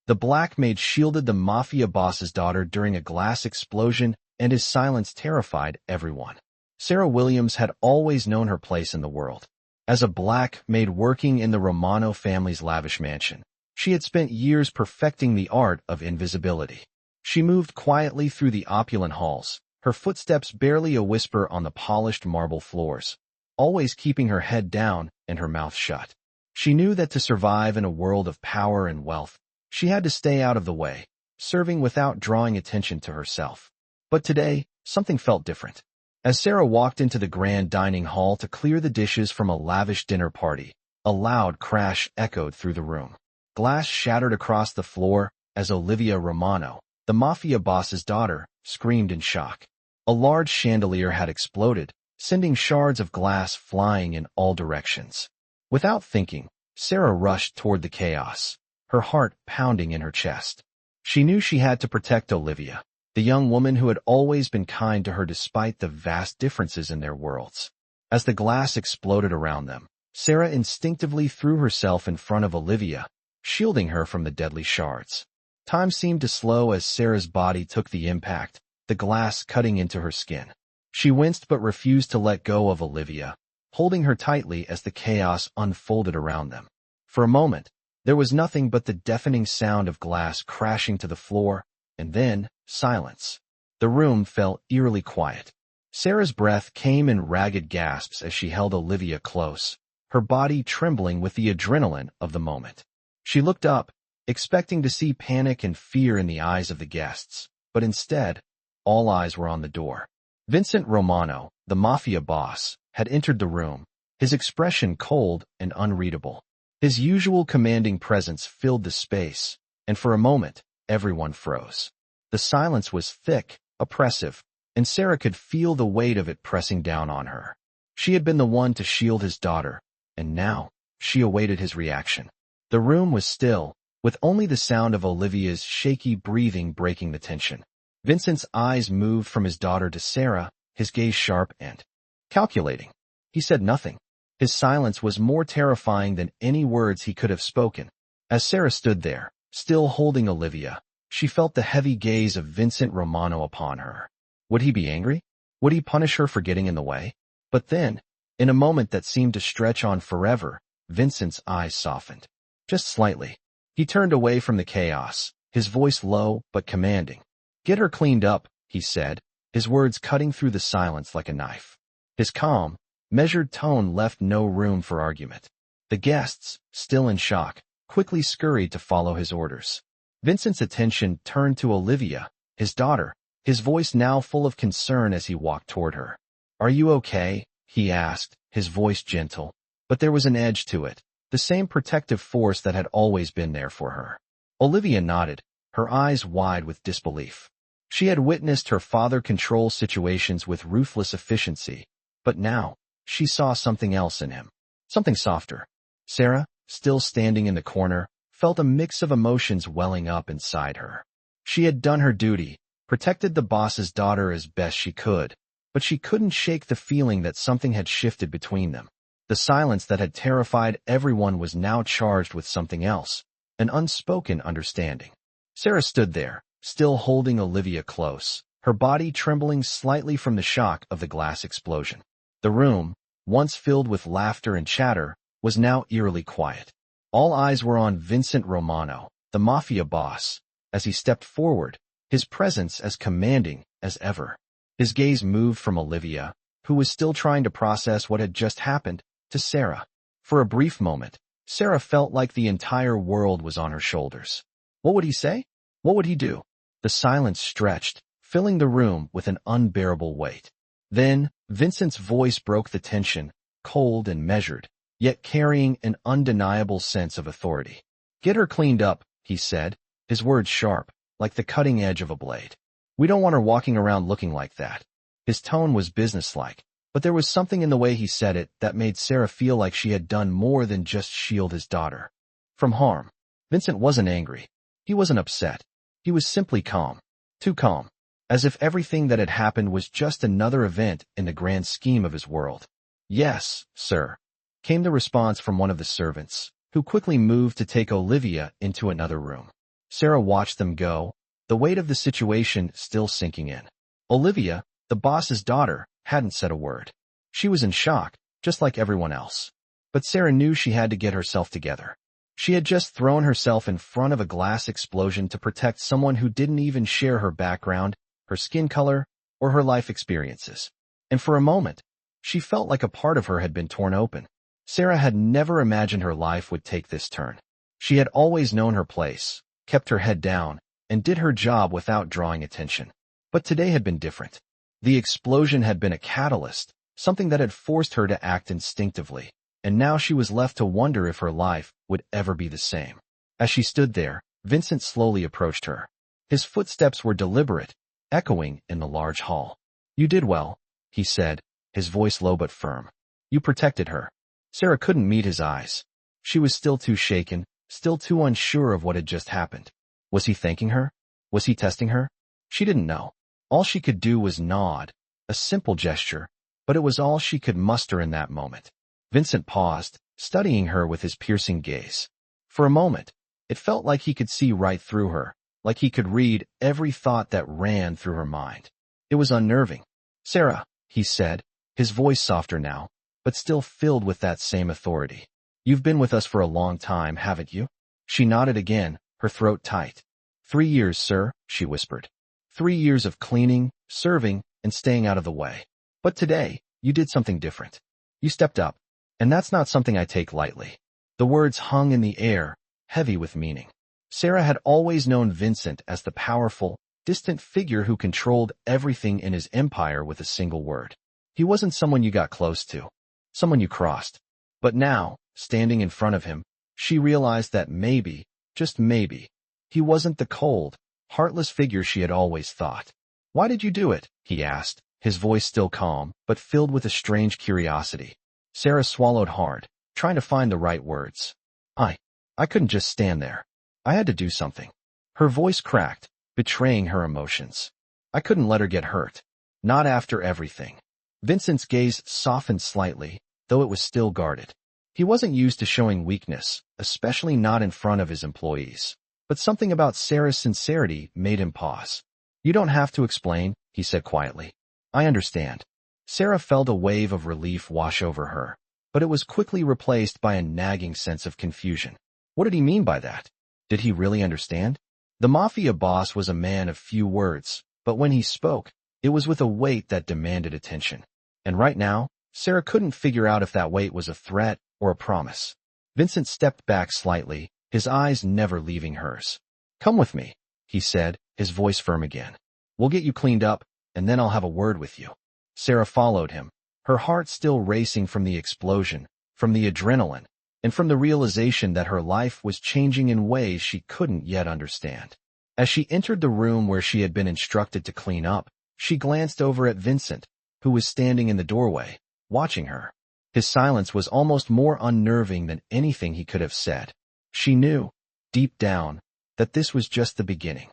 The black maid shielded the Mafia boss's daughter during a glass explosion, and his silence terrified everyone. Sarah Williams had always known her place in the world. As a black maid working in the Romano family's lavish mansion, she had spent years perfecting the art of invisibility. She moved quietly through the opulent halls, her footsteps barely a whisper on the polished marble floors, always keeping her head down and her mouth shut. She knew that to survive in a world of power and wealth, she had to stay out of the way, serving without drawing attention to herself. But today, something felt different. As Sarah walked into the grand dining hall to clear the dishes from a lavish dinner party, a loud crash echoed through the room. Glass shattered across the floor as Olivia Romano, the Mafia boss's daughter, screamed in shock. A large chandelier had exploded, sending shards of glass flying in all directions. Without thinking, Sarah rushed toward the chaos, her heart pounding in her chest. She knew she had to protect Olivia, the young woman who had always been kind to her despite the vast differences in their worlds. As the glass exploded around them, Sarah instinctively threw herself in front of Olivia, shielding her from the deadly shards. Time seemed to slow as Sarah's body took the impact, the glass cutting into her skin. She winced but refused to let go of Olivia, holding her tightly as the chaos unfolded around them. For a moment, there was nothing but the deafening sound of glass crashing to the floor, and then silence. The room fell eerily quiet. Sarah's breath came in ragged gasps as she held Olivia close, her body trembling with the adrenaline of the moment. She looked up, expecting to see panic and fear in the eyes of the guests, but instead, all eyes were on the door. Vincent Romano, the Mafia boss, had entered the room, his expression cold and unreadable. His usual commanding presence filled the space, and for a moment, everyone froze. The silence was thick, oppressive, and Sarah could feel the weight of it pressing down on her. She had been the one to shield his daughter, and now she awaited his reaction. The room was still, with only the sound of Olivia's shaky breathing breaking the tension. Vincent's eyes moved from his daughter to Sarah, his gaze sharp and calculating. He said nothing. His silence was more terrifying than any words he could have spoken. As Sarah stood there, still holding Olivia, she felt the heavy gaze of Vincent Romano upon her. Would he be angry? Would he punish her for getting in the way? But then, in a moment that seemed to stretch on forever, Vincent's eyes softened. Just slightly. He turned away from the chaos, his voice low but commanding. "Get her cleaned up," he said, his words cutting through the silence like a knife. His calm, measured tone left no room for argument. The guests, still in shock, quickly scurried to follow his orders. Vincent's attention turned to Olivia, his daughter, his voice now full of concern as he walked toward her. "Are you okay?" he asked, his voice gentle, but there was an edge to it, the same protective force that had always been there for her. Olivia nodded, her eyes wide with disbelief. She had witnessed her father control situations with ruthless efficiency, but now, she saw something else in him. Something softer. Sarah, still standing in the corner, felt a mix of emotions welling up inside her. She had done her duty, protected the boss's daughter as best she could, but she couldn't shake the feeling that something had shifted between them. The silence that had terrified everyone was now charged with something else, an unspoken understanding. Sarah stood there, still holding Olivia close, her body trembling slightly from the shock of the glass explosion. The room, once filled with laughter and chatter, was now eerily quiet. All eyes were on Vincent Romano, the Mafia boss, as he stepped forward, his presence as commanding as ever. His gaze moved from Olivia, who was still trying to process what had just happened, to Sarah. For a brief moment, Sarah felt like the entire world was on her shoulders. What would he say? What would he do? The silence stretched, filling the room with an unbearable weight. Then, Vincent's voice broke the tension, cold and measured, yet carrying an undeniable sense of authority. "Get her cleaned up," he said, his words sharp, like the cutting edge of a blade. "We don't want her walking around looking like that." His tone was businesslike, but there was something in the way he said it that made Sarah feel like she had done more than just shield his daughter from harm. Vincent wasn't angry. He wasn't upset. He was simply calm. Too calm. As if everything that had happened was just another event in the grand scheme of his world. "Yes, sir," came the response from one of the servants, who quickly moved to take Olivia into another room. Sarah watched them go, the weight of the situation still sinking in. Olivia, the boss's daughter, hadn't said a word. She was in shock, just like everyone else. But Sarah knew she had to get herself together. She had just thrown herself in front of a glass explosion to protect someone who didn't even share her background, her skin color, or her life experiences. And for a moment, she felt like a part of her had been torn open. Sarah had never imagined her life would take this turn. She had always known her place, kept her head down, and did her job without drawing attention. But today had been different. The explosion had been a catalyst, something that had forced her to act instinctively, and now she was left to wonder if her life would ever be the same. As she stood there, Vincent slowly approached her. His footsteps were deliberate, echoing in the large hall. "You did well," he said, his voice low but firm. "You protected her." Sarah couldn't meet his eyes. She was still too shaken, still too unsure of what had just happened. Was he thanking her? Was he testing her? She didn't know. All she could do was nod, a simple gesture, but it was all she could muster in that moment. Vincent paused, studying her with his piercing gaze. For a moment, it felt like he could see right through her, like he could read every thought that ran through her mind. It was unnerving. "Sarah," he said, his voice softer now, but still filled with that same authority. "You've been with us for a long time, haven't you?" She nodded again, her throat tight. 3 years, sir," she whispered. 3 years of cleaning, serving, and staying out of the way. But today, you did something different. You stepped up, and that's not something I take lightly." The words hung in the air, heavy with meaning. Sarah had always known Vincent as the powerful, distant figure who controlled everything in his empire with a single word. He wasn't someone you got close to, someone you crossed. But now, standing in front of him, she realized that maybe, just maybe, he wasn't the cold, heartless figure she had always thought. "Why did you do it?" he asked, his voice still calm, but filled with a strange curiosity. Sarah swallowed hard, trying to find the right words. I couldn't just stand there. I had to do something." Her voice cracked, betraying her emotions. "I couldn't let her get hurt. Not after everything." Vincent's gaze softened slightly, though it was still guarded. He wasn't used to showing weakness, especially not in front of his employees. But something about Sarah's sincerity made him pause. "You don't have to explain," he said quietly. "I understand." Sarah felt a wave of relief wash over her, but it was quickly replaced by a nagging sense of confusion. What did he mean by that? Did he really understand? The Mafia boss was a man of few words, but when he spoke, it was with a weight that demanded attention. And right now, Sarah couldn't figure out if that weight was a threat or a promise. Vincent stepped back slightly, his eyes never leaving hers. "Come with me," he said, his voice firm again. "We'll get you cleaned up, and then I'll have a word with you." Sarah followed him, her heart still racing from the explosion, from the adrenaline, and from the realization that her life was changing in ways she couldn't yet understand. As she entered the room where she had been instructed to clean up, she glanced over at Vincent, who was standing in the doorway, watching her. His silence was almost more unnerving than anything he could have said. She knew, deep down, that this was just the beginning.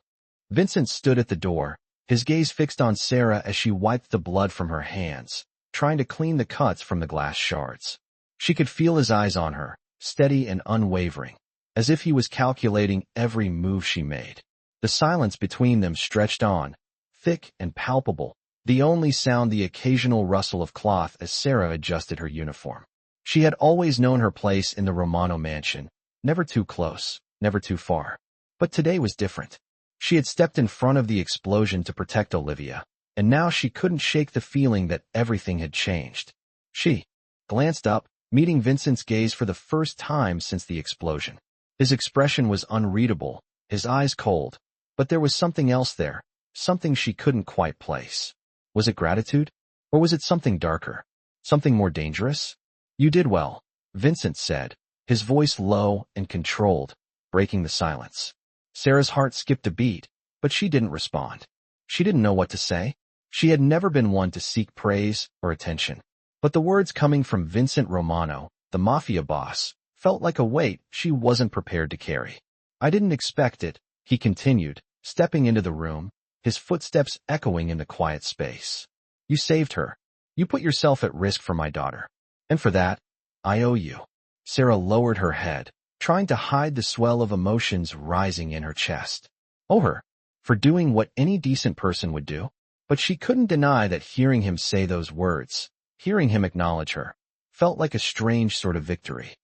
Vincent stood at the door, his gaze fixed on Sarah as she wiped the blood from her hands, trying to clean the cuts from the glass shards. She could feel his eyes on her, steady and unwavering, as if he was calculating every move she made. The silence between them stretched on, thick and palpable, the only sound the occasional rustle of cloth as Sarah adjusted her uniform. She had always known her place in the Romano mansion, never too close, never too far. But today was different. She had stepped in front of the explosion to protect Olivia, and now she couldn't shake the feeling that everything had changed. She glanced up, meeting Vincent's gaze for the first time since the explosion. His expression was unreadable, his eyes cold, but there was something else there, something she couldn't quite place. Was it gratitude? Or was it something darker? Something more dangerous? "You did well," Vincent said, his voice low and controlled, breaking the silence. Sarah's heart skipped a beat, but she didn't respond. She didn't know what to say. She had never been one to seek praise or attention. But the words coming from Vincent Romano, the Mafia boss, felt like a weight she wasn't prepared to carry. "I didn't expect it," he continued, stepping into the room, his footsteps echoing in the quiet space. "You saved her. You put yourself at risk for my daughter. And for that, I owe you." Sarah lowered her head, trying to hide the swell of emotions rising in her chest. Oh, her, for doing what any decent person would do. But she couldn't deny that hearing him say those words, hearing him acknowledge her, felt like a strange sort of victory.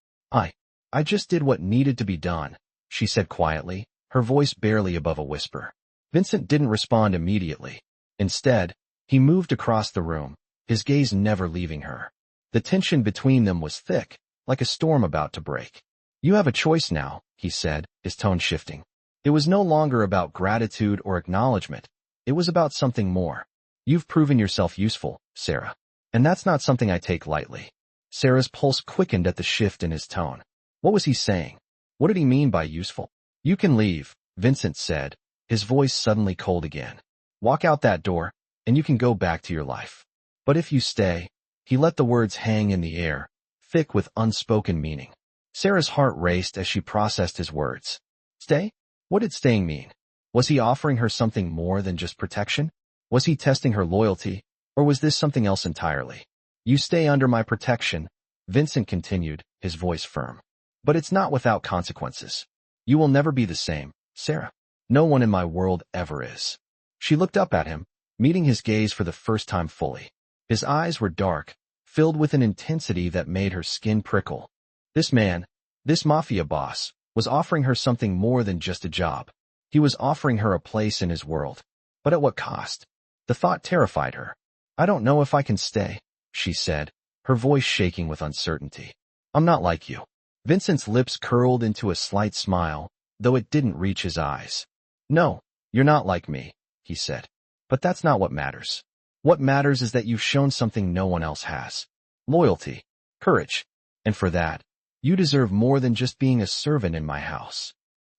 I just did what needed to be done, she said quietly, her voice barely above a whisper. Vincent didn't respond immediately. Instead, he moved across the room, his gaze never leaving her. The tension between them was thick, like a storm about to break. You have a choice now, he said, his tone shifting. It was no longer about gratitude or acknowledgement. It was about something more. You've proven yourself useful, Sarah. And that's not something I take lightly. Sarah's pulse quickened at the shift in his tone. What was he saying? What did he mean by useful? You can leave, Vincent said, his voice suddenly cold again. Walk out that door, and you can go back to your life. But if you stay, he let the words hang in the air, thick with unspoken meaning. Sarah's heart raced as she processed his words. Stay? What did staying mean? Was he offering her something more than just protection? Was he testing her loyalty, or was this something else entirely? You stay under my protection, Vincent continued, his voice firm. But it's not without consequences. You will never be the same, Sarah. No one in my world ever is. She looked up at him, meeting his gaze for the first time fully. His eyes were dark, filled with an intensity that made her skin prickle. This man, this mafia boss, was offering her something more than just a job. He was offering her a place in his world. But at what cost? The thought terrified her. I don't know if I can stay, she said, her voice shaking with uncertainty. I'm not like you. Vincent's lips curled into a slight smile, though it didn't reach his eyes. No, you're not like me, he said. But that's not what matters. What matters is that you've shown something no one else has. Loyalty, courage, and for that, you deserve more than just being a servant in my house.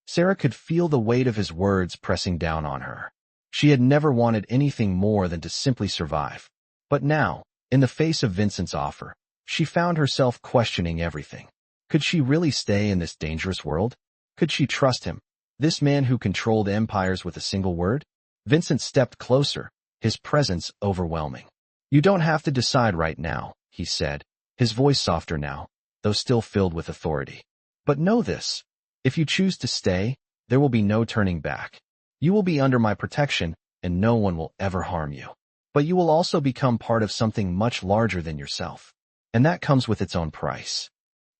Sarah could feel the weight of his words pressing down on her. She had never wanted anything more than to simply survive. But now, in the face of Vincent's offer, she found herself questioning everything. Could she really stay in this dangerous world? Could she trust him, this man who controlled empires with a single word? Vincent stepped closer, his presence overwhelming. You don't have to decide right now, he said, his voice softer now, though still filled with authority. But know this. If you choose to stay, there will be no turning back. You will be under my protection, and no one will ever harm you. But you will also become part of something much larger than yourself. And that comes with its own price.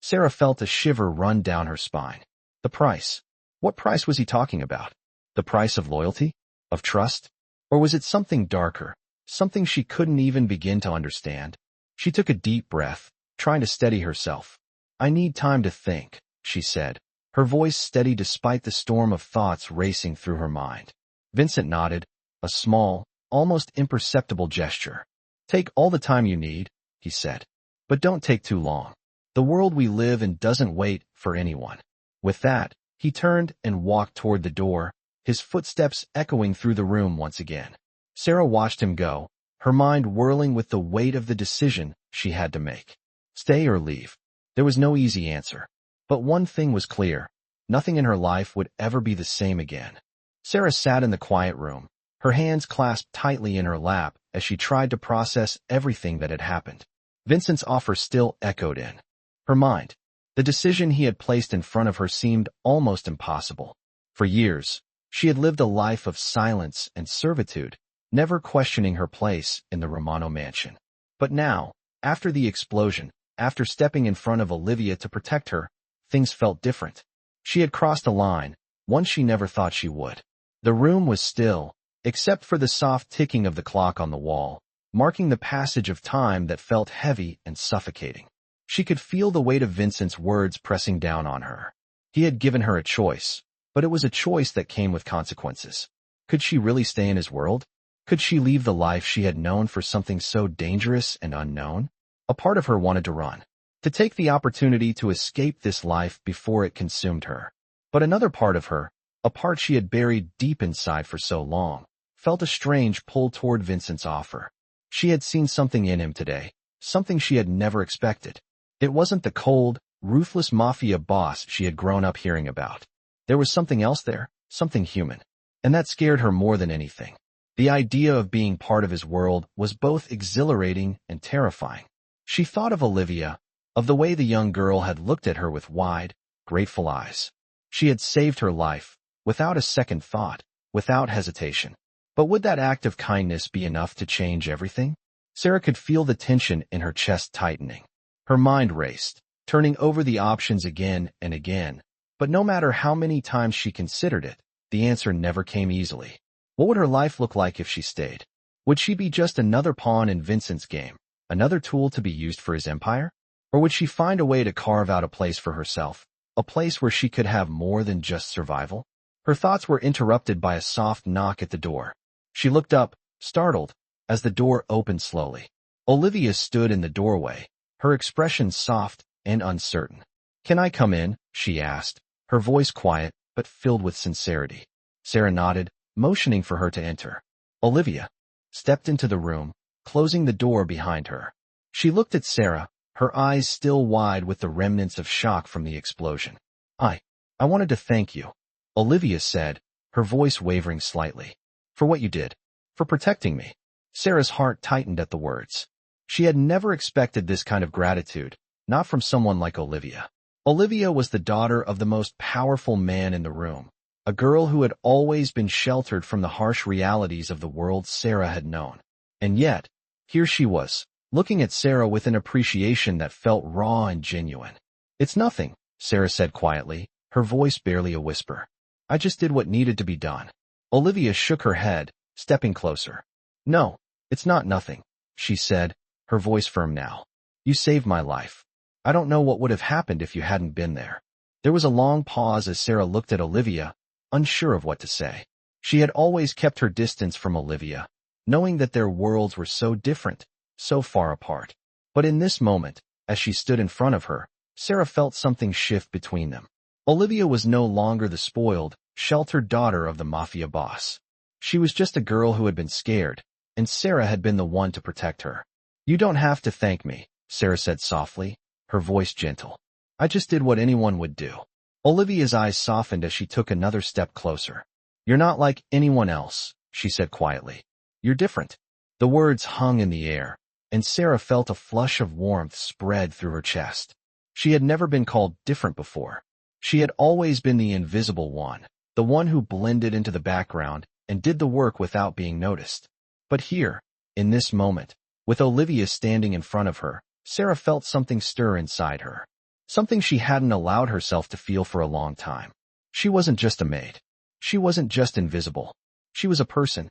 Sarah felt a shiver run down her spine. The price. What price was he talking about? The price of loyalty? Of trust? Or was it something darker, something she couldn't even begin to understand? She took a deep breath, trying to steady herself. I need time to think, she said, her voice steady despite the storm of thoughts racing through her mind. Vincent nodded, a small, almost imperceptible gesture. Take all the time you need, he said. But don't take too long. The world we live in doesn't wait for anyone. With that, he turned and walked toward the door, his footsteps echoing through the room once again. Sarah watched him go, her mind whirling with the weight of the decision she had to make. Stay or leave. There was no easy answer. But one thing was clear. Nothing in her life would ever be the same again. Sarah sat in the quiet room, her hands clasped tightly in her lap as she tried to process everything that had happened. Vincent's offer still echoed in her mind. The decision he had placed in front of her seemed almost impossible. For years, she had lived a life of silence and servitude, never questioning her place in the Romano mansion. But now, after the explosion, after stepping in front of Olivia to protect her, things felt different. She had crossed a line, one she never thought she would. The room was still, except for the soft ticking of the clock on the wall, marking the passage of time that felt heavy and suffocating. She could feel the weight of Vincent's words pressing down on her. He had given her a choice, but it was a choice that came with consequences. Could she really stay in his world? Could she leave the life she had known for something so dangerous and unknown? A part of her wanted to run, to take the opportunity to escape this life before it consumed her. But another part of her, a part she had buried deep inside for so long, felt a strange pull toward Vincent's offer. She had seen something in him today, something she had never expected. It wasn't the cold, ruthless mafia boss she had grown up hearing about. There was something else there, something human. And that scared her more than anything. The idea of being part of his world was both exhilarating and terrifying. She thought of Olivia, of the way the young girl had looked at her with wide, grateful eyes. She had saved her life, without a second thought, without hesitation. But would that act of kindness be enough to change everything? Sarah could feel the tension in her chest tightening. Her mind raced, turning over the options again and again. But no matter how many times she considered it, the answer never came easily. What would her life look like if she stayed? Would she be just another pawn in Vincent's game, another tool to be used for his empire? Or would she find a way to carve out a place for herself, a place where she could have more than just survival? Her thoughts were interrupted by a soft knock at the door. She looked up, startled, as the door opened slowly. Olivia stood in the doorway, her expression soft and uncertain. "Can I come in?" she asked, her voice quiet but filled with sincerity. Sarah nodded, motioning for her to enter. Olivia stepped into the room, closing the door behind her. She looked at Sarah, her eyes still wide with the remnants of shock from the explosion. I wanted to thank you," Olivia said, her voice wavering slightly. "For what you did. For protecting me." Sarah's heart tightened at the words. She had never expected this kind of gratitude, not from someone like Olivia. Olivia was the daughter of the most powerful man in the room, a girl who had always been sheltered from the harsh realities of the world Sarah had known. And yet, here she was, looking at Sarah with an appreciation that felt raw and genuine. "It's nothing," Sarah said quietly, her voice barely a whisper. "I just did what needed to be done." Olivia shook her head, stepping closer. "No, it's not nothing," she said, her voice firm now. "You saved my life. I don't know what would have happened if you hadn't been there." There was a long pause as Sarah looked at Olivia, unsure of what to say. She had always kept her distance from Olivia, knowing that their worlds were so different, so far apart. But in this moment, as she stood in front of her, Sarah felt something shift between them. Olivia was no longer the spoiled, sheltered daughter of the Mafia boss. She was just a girl who had been scared, and Sarah had been the one to protect her. "You don't have to thank me," Sarah said softly, her voice gentle. "I just did what anyone would do." Olivia's eyes softened as she took another step closer. "You're not like anyone else," she said quietly. "You're different." The words hung in the air, and Sarah felt a flush of warmth spread through her chest. She had never been called different before. She had always been the invisible one, the one who blended into the background and did the work without being noticed. But here, in this moment, with Olivia standing in front of her, Sarah felt something stir inside her. Something she hadn't allowed herself to feel for a long time. She wasn't just a maid. She wasn't just invisible. She was a person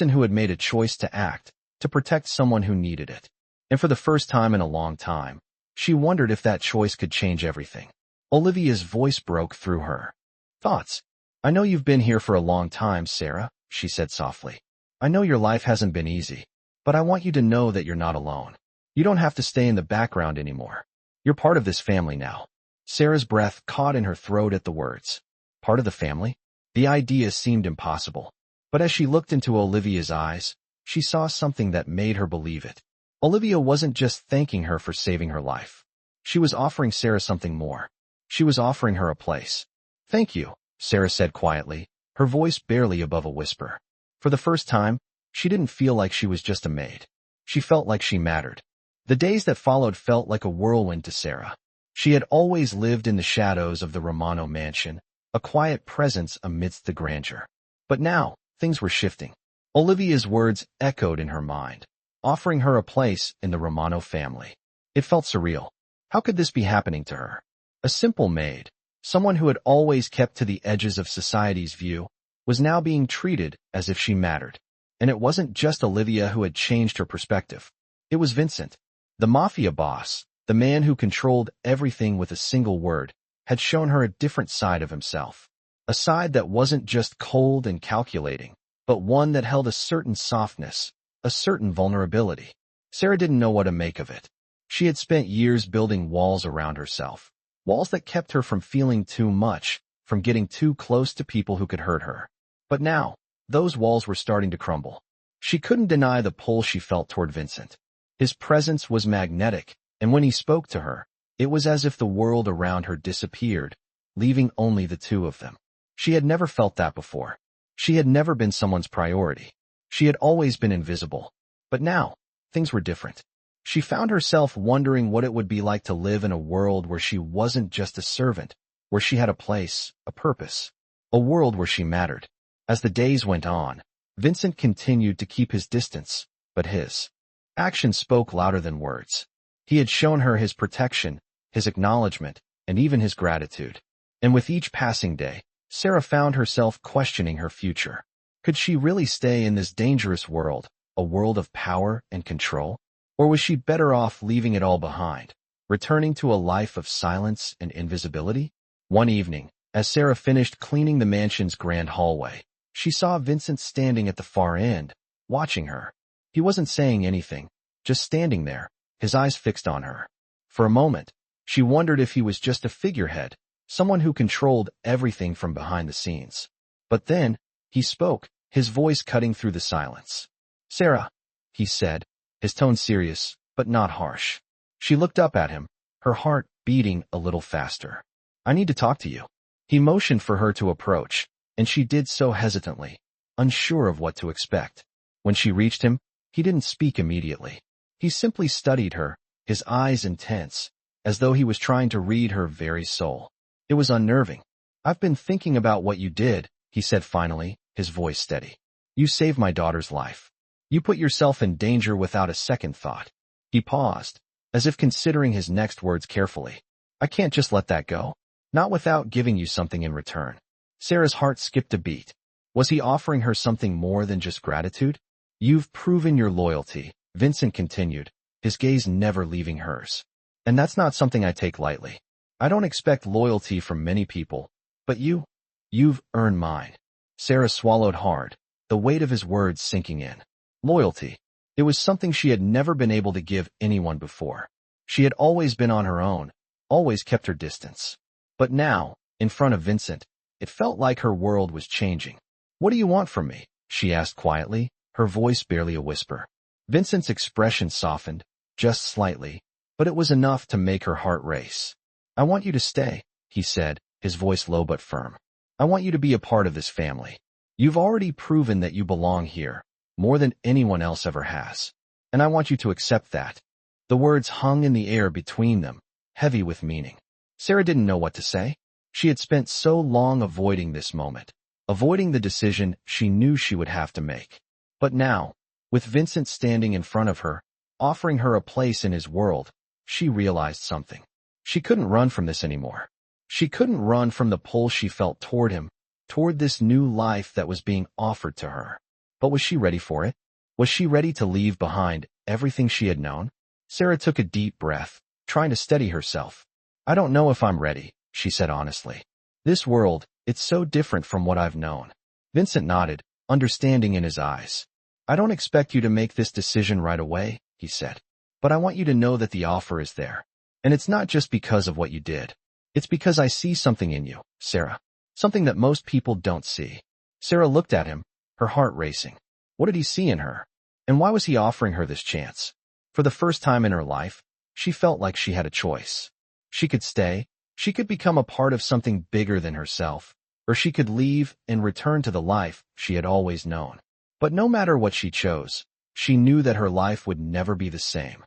who had made a choice to act, to protect someone who needed it. And for the first time in a long time, she wondered if that choice could change everything. Olivia's voice broke through her thoughts. "I know you've been here for a long time, Sarah," she said softly. "I know your life hasn't been easy, but I want you to know that you're not alone. You don't have to stay in the background anymore. You're part of this family now." Sarah's breath caught in her throat at the words. Part of the family? The idea seemed impossible. But as she looked into Olivia's eyes, she saw something that made her believe it. Olivia wasn't just thanking her for saving her life. She was offering Sarah something more. She was offering her a place. "Thank you," Sarah said quietly, her voice barely above a whisper. For the first time, she didn't feel like she was just a maid. She felt like she mattered. The days that followed felt like a whirlwind to Sarah. She had always lived in the shadows of the Romano mansion, a quiet presence amidst the grandeur. But now, things were shifting. Olivia's words echoed in her mind, offering her a place in the Romano family. It felt surreal. How could this be happening to her? A simple maid, someone who had always kept to the edges of society's view, was now being treated as if she mattered. And it wasn't just Olivia who had changed her perspective. It was Vincent. The Mafia boss, the man who controlled everything with a single word, had shown her a different side of himself. A side that wasn't just cold and calculating, but one that held a certain softness, a certain vulnerability. Sarah didn't know what to make of it. She had spent years building walls around herself, walls that kept her from feeling too much, from getting too close to people who could hurt her. But now, those walls were starting to crumble. She couldn't deny the pull she felt toward Vincent. His presence was magnetic, and when he spoke to her, it was as if the world around her disappeared, leaving only the two of them. She had never felt that before. She had never been someone's priority. She had always been invisible. But now, things were different. She found herself wondering what it would be like to live in a world where she wasn't just a servant, where she had a place, a purpose, a world where she mattered. As the days went on, Vincent continued to keep his distance, but his actions spoke louder than words. He had shown her his protection, his acknowledgement, and even his gratitude. And with each passing day, Sarah found herself questioning her future. Could she really stay in this dangerous world, a world of power and control? Or was she better off leaving it all behind, returning to a life of silence and invisibility? One evening, as Sarah finished cleaning the mansion's grand hallway, she saw Vincent standing at the far end, watching her. He wasn't saying anything, just standing there, his eyes fixed on her. For a moment, she wondered if he was just a figurehead, someone who controlled everything from behind the scenes. But then, he spoke, his voice cutting through the silence. "Sarah," he said, his tone serious, but not harsh. She looked up at him, her heart beating a little faster. "I need to talk to you." He motioned for her to approach, and she did so hesitantly, unsure of what to expect. When she reached him, he didn't speak immediately. He simply studied her, his eyes intense, as though he was trying to read her very soul. It was unnerving. "I've been thinking about what you did," he said finally, his voice steady. "You saved my daughter's life. You put yourself in danger without a second thought." He paused, as if considering his next words carefully. "I can't just let that go. Not without giving you something in return." Sarah's heart skipped a beat. Was he offering her something more than just gratitude? "You've proven your loyalty," Vincent continued, his gaze never leaving hers. "And that's not something I take lightly. I don't expect loyalty from many people, but you've earned mine." Sarah swallowed hard, the weight of his words sinking in. Loyalty. It was something she had never been able to give anyone before. She had always been on her own, always kept her distance. But now, in front of Vincent, it felt like her world was changing. "What do you want from me?" she asked quietly, her voice barely a whisper. Vincent's expression softened, just slightly, but it was enough to make her heart race. "I want you to stay," he said, his voice low but firm. "I want you to be a part of this family. You've already proven that you belong here, more than anyone else ever has. And I want you to accept that." The words hung in the air between them, heavy with meaning. Sarah didn't know what to say. She had spent so long avoiding this moment, avoiding the decision she knew she would have to make. But now, with Vincent standing in front of her, offering her a place in his world, she realized something. She couldn't run from this anymore. She couldn't run from the pull she felt toward him, toward this new life that was being offered to her. But was she ready for it? Was she ready to leave behind everything she had known? Sarah took a deep breath, trying to steady herself. "I don't know if I'm ready," she said honestly. "This world, it's so different from what I've known." Vincent nodded, understanding in his eyes. "I don't expect you to make this decision right away," he said. "But I want you to know that the offer is there. And it's not just because of what you did. It's because I see something in you, Sarah. Something that most people don't see." Sarah looked at him, her heart racing. What did he see in her? And why was he offering her this chance? For the first time in her life, she felt like she had a choice. She could stay, she could become a part of something bigger than herself, or she could leave and return to the life she had always known. But no matter what she chose, she knew that her life would never be the same.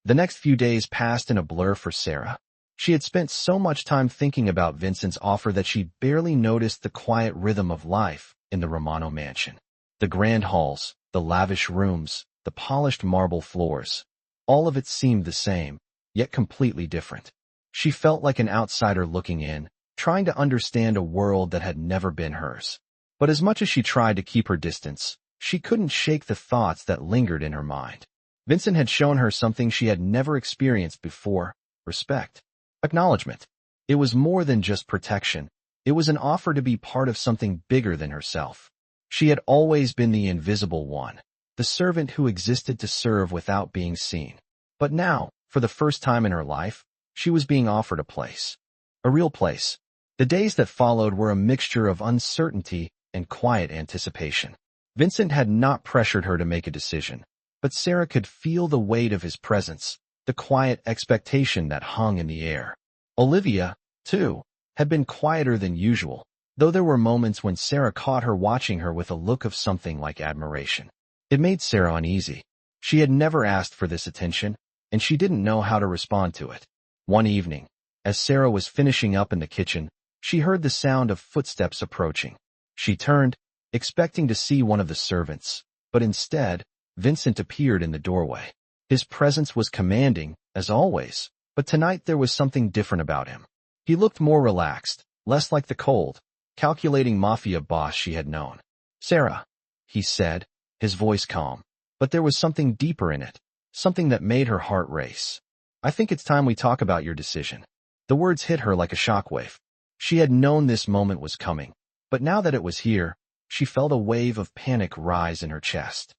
The next few days passed in a blur for Sarah. She had spent so much time thinking about Vincent's offer that she barely noticed the quiet rhythm of life in the Romano mansion. The grand halls, the lavish rooms, the polished marble floors. All of it seemed the same, yet completely different. She felt like an outsider looking in, trying to understand a world that had never been hers. But as much as she tried to keep her distance, she couldn't shake the thoughts that lingered in her mind. Vincent had shown her something she had never experienced before: respect. Acknowledgement. It was more than just protection. It was an offer to be part of something bigger than herself. She had always been the invisible one, the servant who existed to serve without being seen. But now, for the first time in her life, she was being offered a place. A real place. The days that followed were a mixture of uncertainty and quiet anticipation. Vincent had not pressured her to make a decision, but Sarah could feel the weight of his presence, the quiet expectation that hung in the air. Olivia, too, had been quieter than usual, though there were moments when Sarah caught her watching her with a look of something like admiration. It made Sarah uneasy. She had never asked for this attention, and she didn't know how to respond to it. One evening, as Sarah was finishing up in the kitchen, She heard the sound of footsteps approaching. She turned, expecting to see one of the servants, but instead, Vincent appeared in the doorway. His presence was commanding, as always, but tonight there was something different about him. He looked more relaxed, less like the cold, calculating Mafia boss she had known. "Sarah," he said, his voice calm, but there was something deeper in it, something that made her heart race. "I think it's time we talk about your decision." The words hit her like a shockwave. She had known this moment was coming, but now that it was here, she felt a wave of panic rise in her chest.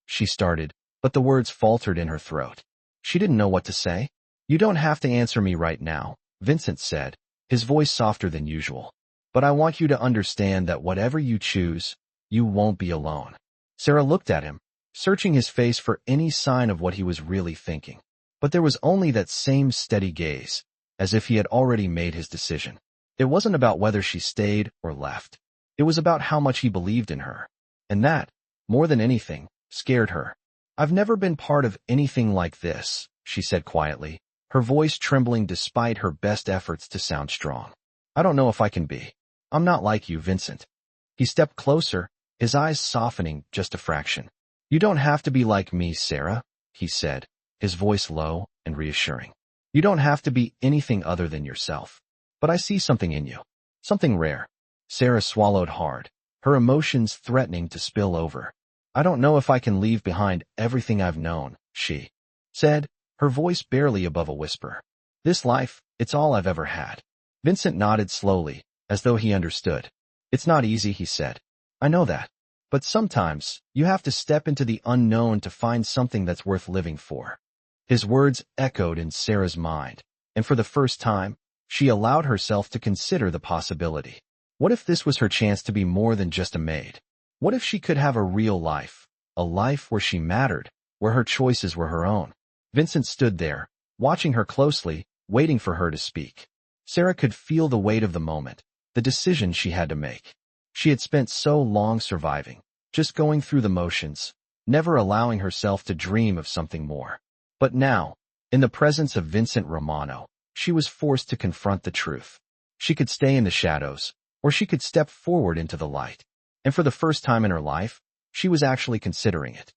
She started, but the words faltered in her throat. She didn't know what to say. "You don't have to answer me right now," Vincent said, his voice softer than usual. "But I want you to understand that whatever you choose, you won't be alone." Sarah looked at him, searching his face for any sign of what he was really thinking. But there was only that same steady gaze, as if he had already made his decision. It wasn't about whether she stayed or left. It was about how much he believed in her. And that, more than anything, scared her. "I've never been part of anything like this," she said quietly, her voice trembling despite her best efforts to sound strong. "I don't know if I can be. I'm not like you, Vincent." He stepped closer, his eyes softening just a fraction. "You don't have to be like me, Sarah," he said, his voice low and reassuring. "You don't have to be anything other than yourself. But I see something in you. Something rare." Sarah swallowed hard, her emotions threatening to spill over. "I don't know if I can leave behind everything I've known," she said, her voice barely above a whisper. "This life, it's all I've ever had." Vincent nodded slowly, as though he understood. "It's not easy," he said. "I know that. But sometimes, you have to step into the unknown to find something that's worth living for." His words echoed in Sarah's mind, and for the first time, she allowed herself to consider the possibility. What if this was her chance to be more than just a maid? What if she could have a real life, a life where she mattered, where her choices were her own? Vincent stood there, watching her closely, waiting for her to speak. Sarah could feel the weight of the moment, the decision she had to make. She had spent so long surviving, just going through the motions, never allowing herself to dream of something more. But now, in the presence of Vincent Romano, she was forced to confront the truth. She could stay in the shadows, or she could step forward into the light. And for the first time in her life, she was actually considering it.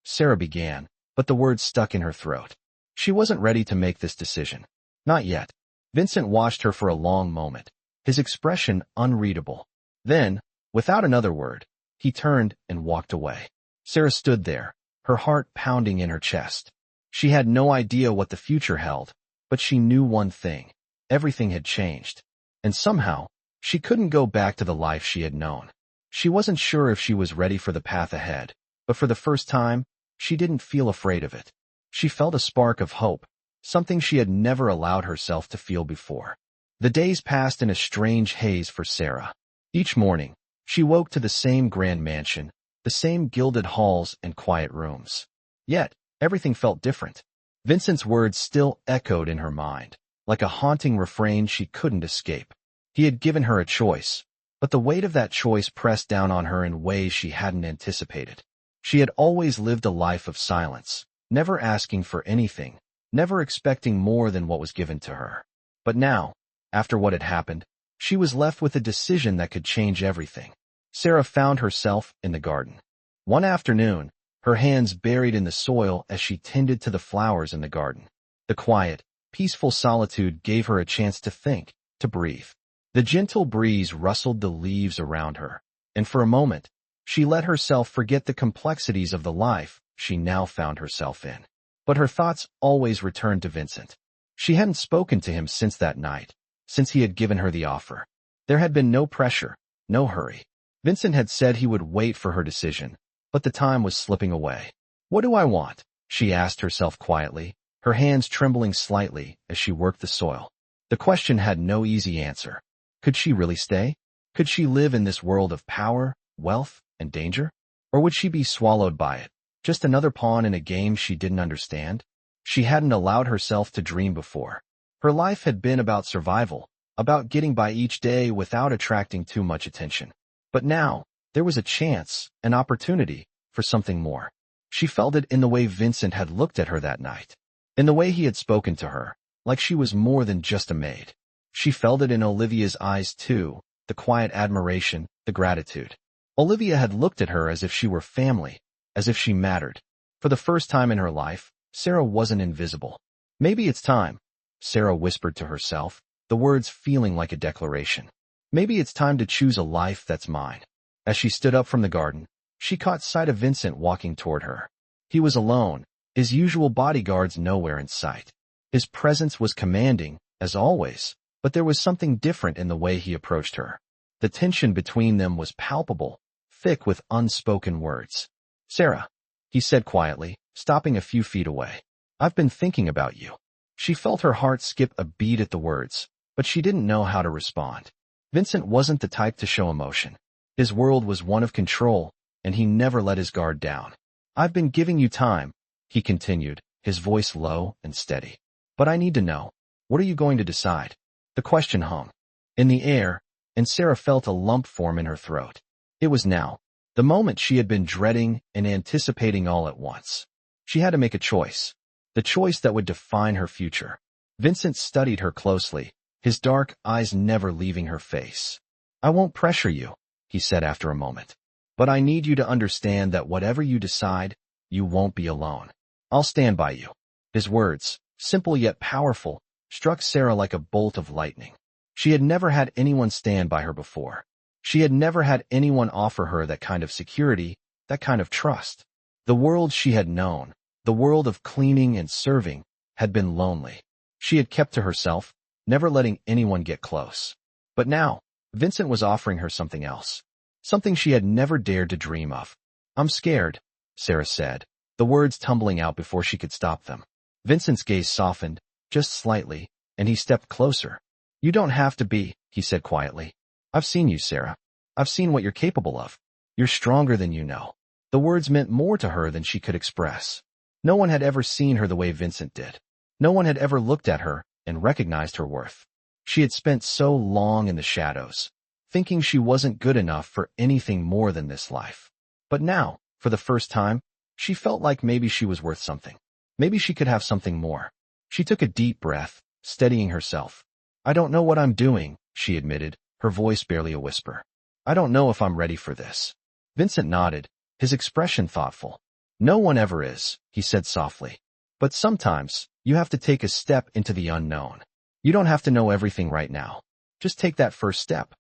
Sarah began, but the words stuck in her throat. She wasn't ready to make this decision. Not yet. Vincent watched her for a long moment, his expression unreadable. Then, without another word, he turned and walked away. Sarah stood there, her heart pounding in her chest. She had no idea what the future held, but she knew one thing. Everything had changed. And somehow, she couldn't go back to the life she had known. She wasn't sure if she was ready for the path ahead, but for the first time, she didn't feel afraid of it. She felt a spark of hope, something she had never allowed herself to feel before. The days passed in a strange haze for Sarah. Each morning, she woke to the same grand mansion, the same gilded halls and quiet rooms. Yet, everything felt different. Vincent's words still echoed in her mind, like a haunting refrain she couldn't escape. He had given her a choice, but the weight of that choice pressed down on her in ways she hadn't anticipated. She had always lived a life of silence, never asking for anything, never expecting more than what was given to her. But now, after what had happened, she was left with a decision that could change everything. Sarah found herself in the garden. One afternoon, her hands buried in the soil as she tended to the flowers in the garden. The quiet, peaceful solitude gave her a chance to think, to breathe. The gentle breeze rustled the leaves around her, and for a moment, she let herself forget the complexities of the life she now found herself in. But her thoughts always returned to Vincent. She hadn't spoken to him since that night, since he had given her the offer. There had been no pressure, no hurry. Vincent had said he would wait for her decision, but the time was slipping away. "What do I want?" she asked herself quietly, her hands trembling slightly as she worked the soil. The question had no easy answer. Could she really stay? Could she live in this world of power, wealth, and danger? Or would she be swallowed by it, just another pawn in a game she didn't understand? She hadn't allowed herself to dream before. Her life had been about survival, about getting by each day without attracting too much attention. But now, there was a chance, an opportunity, for something more. She felt it in the way Vincent had looked at her that night, in the way he had spoken to her, like she was more than just a maid. She felt it in Olivia's eyes too, the quiet admiration, the gratitude. Olivia had looked at her as if she were family, as if she mattered. For the first time in her life, Sarah wasn't invisible. Maybe it's time, Sarah whispered to herself, the words feeling like a declaration. Maybe it's time to choose a life that's mine. As she stood up from the garden, she caught sight of Vincent walking toward her. He was alone, his usual bodyguards nowhere in sight. His presence was commanding, as always, but there was something different in the way he approached her. The tension between them was palpable, thick with unspoken words. "Sarah," he said quietly, stopping a few feet away. "I've been thinking about you." She felt her heart skip a beat at the words, but she didn't know how to respond. Vincent wasn't the type to show emotion. His world was one of control, and he never let his guard down. "I've been giving you time," he continued, his voice low and steady. "But I need to know, what are you going to decide?" The question hung in the air, and Sarah felt a lump form in her throat. It was now, the moment she had been dreading and anticipating all at once. She had to make a choice, the choice that would define her future. Vincent studied her closely, his dark eyes never leaving her face. "I won't pressure you," he said after a moment. "But I need you to understand that whatever you decide, you won't be alone. I'll stand by you." His words, simple yet powerful, struck Sarah like a bolt of lightning. She had never had anyone stand by her before. She had never had anyone offer her that kind of security, that kind of trust. The world she had known, the world of cleaning and serving, had been lonely. She had kept to herself, never letting anyone get close. But now, Vincent was offering her something else, something she had never dared to dream of. "I'm scared," Sarah said, the words tumbling out before she could stop them. Vincent's gaze softened, just slightly, and he stepped closer. "You don't have to be," he said quietly. "I've seen you, Sarah. I've seen what you're capable of. You're stronger than you know." The words meant more to her than she could express. No one had ever seen her the way Vincent did. No one had ever looked at her and recognized her worth. She had spent so long in the shadows, thinking she wasn't good enough for anything more than this life. But now, for the first time, she felt like maybe she was worth something. Maybe she could have something more. She took a deep breath, steadying herself. "I don't know what I'm doing," she admitted, her voice barely a whisper. "I don't know if I'm ready for this." Vincent nodded, his expression thoughtful. "No one ever is," he said softly. "But sometimes, you have to take a step into the unknown. You don't have to know everything right now. Just take that first step."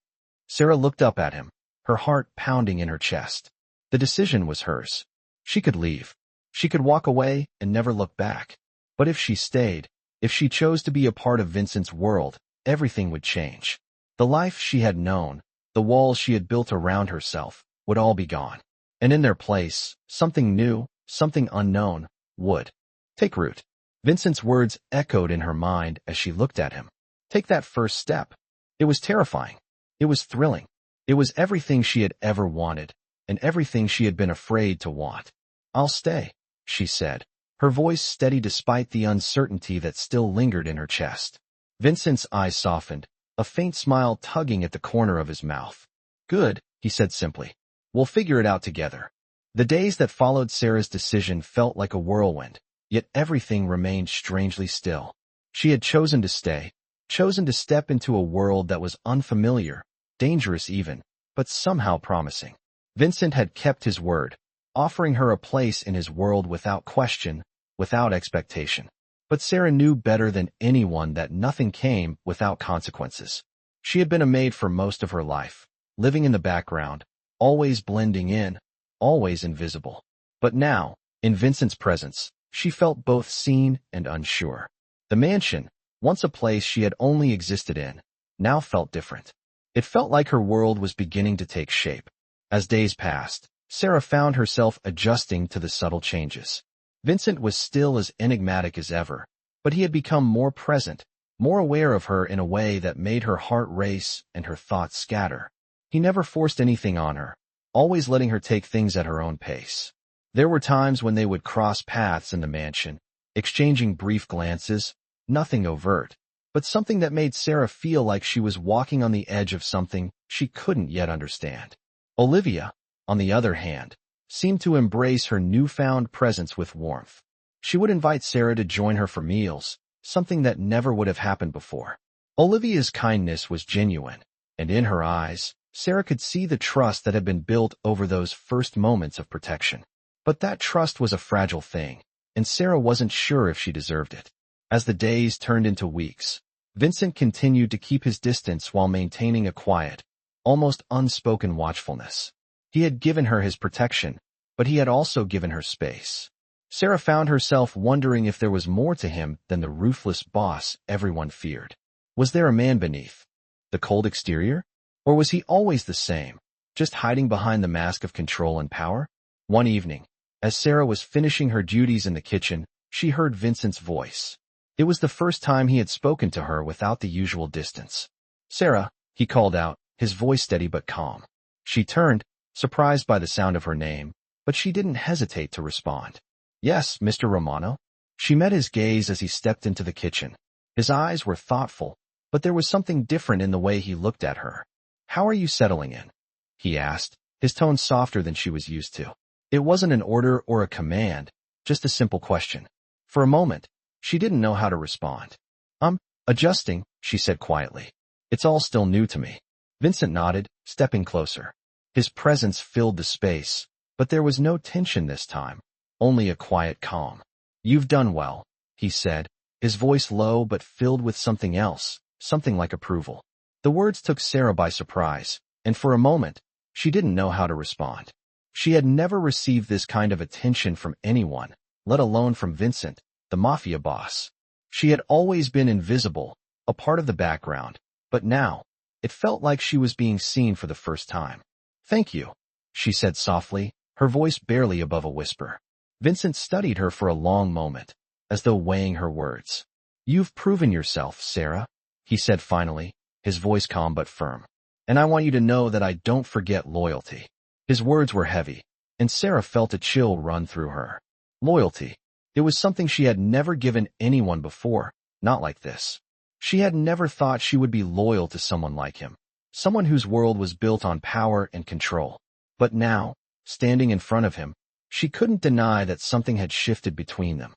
Sarah looked up at him, her heart pounding in her chest. The decision was hers. She could leave. She could walk away and never look back. But if she stayed, if she chose to be a part of Vincent's world, everything would change. The life she had known, the walls she had built around herself, would all be gone. And in their place, something new, something unknown, would take root. Vincent's words echoed in her mind as she looked at him. Take that first step. It was terrifying. It was thrilling. It was everything she had ever wanted, and everything she had been afraid to want. "I'll stay," she said, her voice steady despite the uncertainty that still lingered in her chest. Vincent's eyes softened, a faint smile tugging at the corner of his mouth. "Good," he said simply. "We'll figure it out together." The days that followed Sarah's decision felt like a whirlwind, yet everything remained strangely still. She had chosen to stay, chosen to step into a world that was unfamiliar, dangerous even, but somehow promising. Vincent had kept his word, offering her a place in his world without question, without expectation. But Sarah knew better than anyone that nothing came without consequences. She had been a maid for most of her life, living in the background, always blending in, always invisible. But now, in Vincent's presence, she felt both seen and unsure. The mansion, once a place she had only existed in, now felt different. It felt like her world was beginning to take shape. As days passed, Sarah found herself adjusting to the subtle changes. Vincent was still as enigmatic as ever, but he had become more present, more aware of her in a way that made her heart race and her thoughts scatter. He never forced anything on her, always letting her take things at her own pace. There were times when they would cross paths in the mansion, exchanging brief glances, nothing overt, but something that made Sarah feel like she was walking on the edge of something she couldn't yet understand. Olivia, on the other hand, seemed to embrace her newfound presence with warmth. She would invite Sarah to join her for meals, something that never would have happened before. Olivia's kindness was genuine, and in her eyes, Sarah could see the trust that had been built over those first moments of protection. But that trust was a fragile thing, and Sarah wasn't sure if she deserved it. As the days turned into weeks, Vincent continued to keep his distance while maintaining a quiet, almost unspoken watchfulness. He had given her his protection, but he had also given her space. Sarah found herself wondering if there was more to him than the ruthless boss everyone feared. Was there a man beneath the cold exterior? Or was he always the same, just hiding behind the mask of control and power? One evening, as Sarah was finishing her duties in the kitchen, she heard Vincent's voice. It was the first time he had spoken to her without the usual distance. "Sarah," he called out, his voice steady but calm. She turned, surprised by the sound of her name, but she didn't hesitate to respond. "Yes, Mr. Romano." She met his gaze as he stepped into the kitchen. His eyes were thoughtful, but there was something different in the way he looked at her. "How are you settling in?" he asked, his tone softer than she was used to. It wasn't an order or a command, just a simple question. For a moment, she didn't know how to respond. Adjusting," she said quietly. "It's all still new to me." Vincent nodded, stepping closer. His presence filled the space, but there was no tension this time, only a quiet calm. "You've done well," he said, his voice low but filled with something else, something like approval. The words took Sarah by surprise, and for a moment, she didn't know how to respond. She had never received this kind of attention from anyone, let alone from Vincent, the Mafia boss. She had always been invisible, a part of the background, but now, it felt like she was being seen for the first time. "Thank you," she said softly, her voice barely above a whisper. Vincent studied her for a long moment, as though weighing her words. "You've proven yourself, Sarah," he said finally, his voice calm but firm. "And I want you to know that I don't forget loyalty." His words were heavy, and Sarah felt a chill run through her. Loyalty. It was something she had never given anyone before, not like this. She had never thought she would be loyal to someone like him, someone whose world was built on power and control. But now, standing in front of him, she couldn't deny that something had shifted between them.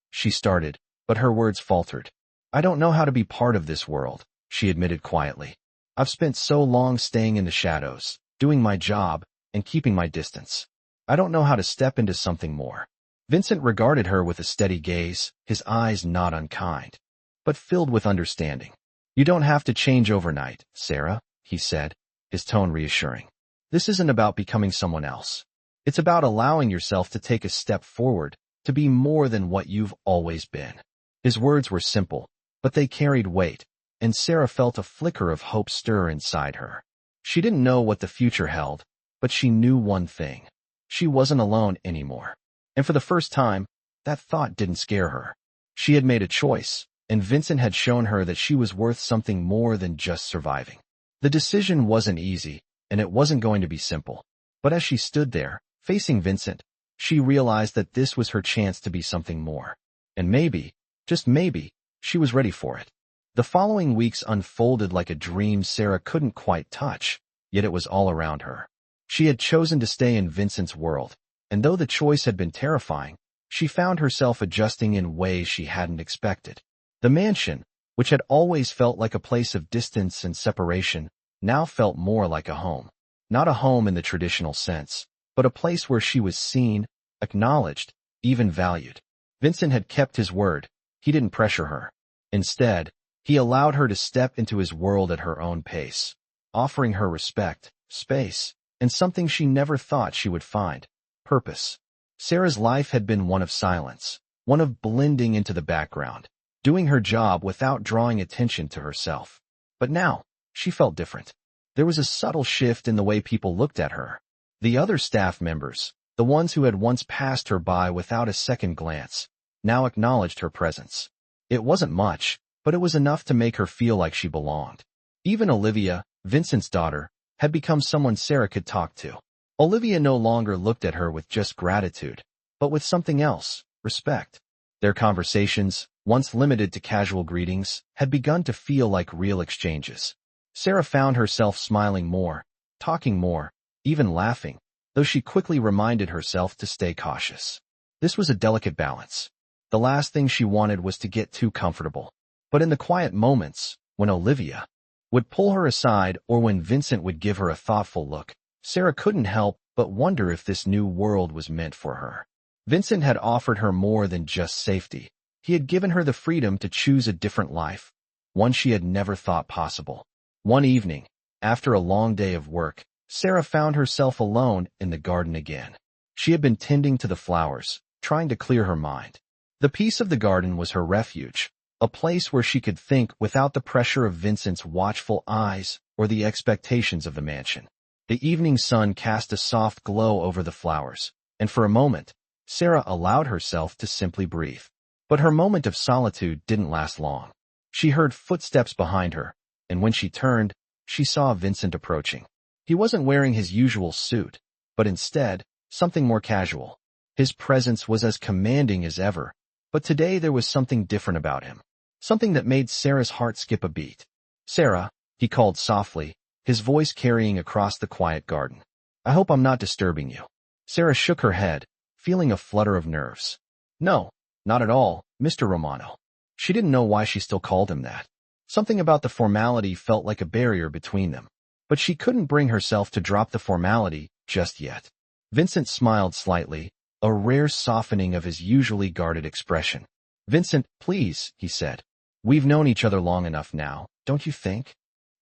She started, but her words faltered. "I don't know how to be part of this world," she admitted quietly. "I've spent so long staying in the shadows, doing my job, and keeping my distance. I don't know how to step into something more." Vincent regarded her with a steady gaze, his eyes not unkind, but filled with understanding. "You don't have to change overnight, Sarah," he said, his tone reassuring. "This isn't about becoming someone else. It's about allowing yourself to take a step forward, to be more than what you've always been." His words were simple, but they carried weight, and Sarah felt a flicker of hope stir inside her. She didn't know what the future held, but she knew one thing. She wasn't alone anymore. And for the first time, that thought didn't scare her. She had made a choice, and Vincent had shown her that she was worth something more than just surviving. The decision wasn't easy, and it wasn't going to be simple. But as she stood there, facing Vincent, she realized that this was her chance to be something more. And maybe, just maybe, she was ready for it. The following weeks unfolded like a dream Sarah couldn't quite touch, yet it was all around her. She had chosen to stay in Vincent's world, and though the choice had been terrifying, she found herself adjusting in ways she hadn't expected. The mansion, which had always felt like a place of distance and separation, now felt more like a home. Not a home in the traditional sense, but a place where she was seen, acknowledged, even valued. Vincent had kept his word. He didn't pressure her. Instead, he allowed her to step into his world at her own pace, offering her respect, space, and something she never thought she would find: purpose. Sarah's life had been one of silence, one of blending into the background, doing her job without drawing attention to herself. But now, she felt different. There was a subtle shift in the way people looked at her. The other staff members, the ones who had once passed her by without a second glance, now acknowledged her presence. It wasn't much, but it was enough to make her feel like she belonged. Even Olivia, Vincent's daughter, had become someone Sarah could talk to. Olivia no longer looked at her with just gratitude, but with something else: respect. Their conversations, once limited to casual greetings, had begun to feel like real exchanges. Sarah found herself smiling more, talking more, even laughing, though she quickly reminded herself to stay cautious. This was a delicate balance. The last thing she wanted was to get too comfortable. But in the quiet moments, when Olivia would pull her aside or when Vincent would give her a thoughtful look, Sarah couldn't help but wonder if this new world was meant for her. Vincent had offered her more than just safety. He had given her the freedom to choose a different life, one she had never thought possible. One evening, after a long day of work, Sarah found herself alone in the garden again. She had been tending to the flowers, trying to clear her mind. The peace of the garden was her refuge, a place where she could think without the pressure of Vincent's watchful eyes or the expectations of the mansion. The evening sun cast a soft glow over the flowers, and for a moment, Sarah allowed herself to simply breathe. But her moment of solitude didn't last long. She heard footsteps behind her, and when she turned, she saw Vincent approaching. He wasn't wearing his usual suit, but instead, something more casual. His presence was as commanding as ever, but today there was something different about him. Something that made Sarah's heart skip a beat. "Sarah," he called softly, his voice carrying across the quiet garden. "I hope I'm not disturbing you." Sarah shook her head, feeling a flutter of nerves. "No, not at all, Mr. Romano." She didn't know why she still called him that. Something about the formality felt like a barrier between them. But she couldn't bring herself to drop the formality just yet. Vincent smiled slightly, a rare softening of his usually guarded expression. "Vincent, please," he said. "We've known each other long enough now, don't you think?"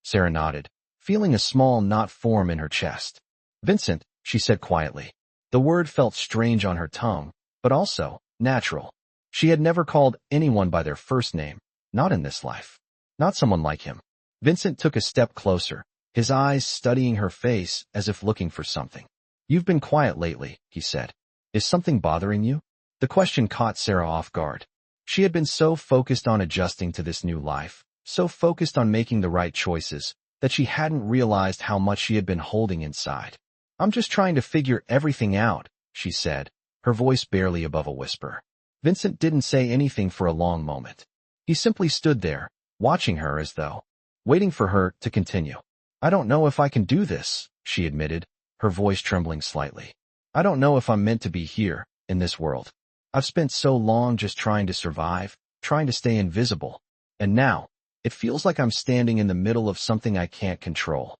Sarah nodded, feeling a small knot form in her chest. "Vincent," she said quietly. The word felt strange on her tongue, but also natural. She had never called anyone by their first name, not in this life. Not someone like him. Vincent took a step closer, his eyes studying her face as if looking for something. "You've been quiet lately," he said. "Is something bothering you?" The question caught Sarah off guard. She had been so focused on adjusting to this new life, so focused on making the right choices, that she hadn't realized how much she had been holding inside. "I'm just trying to figure everything out," she said, her voice barely above a whisper. Vincent didn't say anything for a long moment. He simply stood there, watching her as though waiting for her to continue. "I don't know if I can do this," she admitted, her voice trembling slightly. "I don't know if I'm meant to be here, in this world. I've spent so long just trying to survive, trying to stay invisible, and now, it feels like I'm standing in the middle of something I can't control."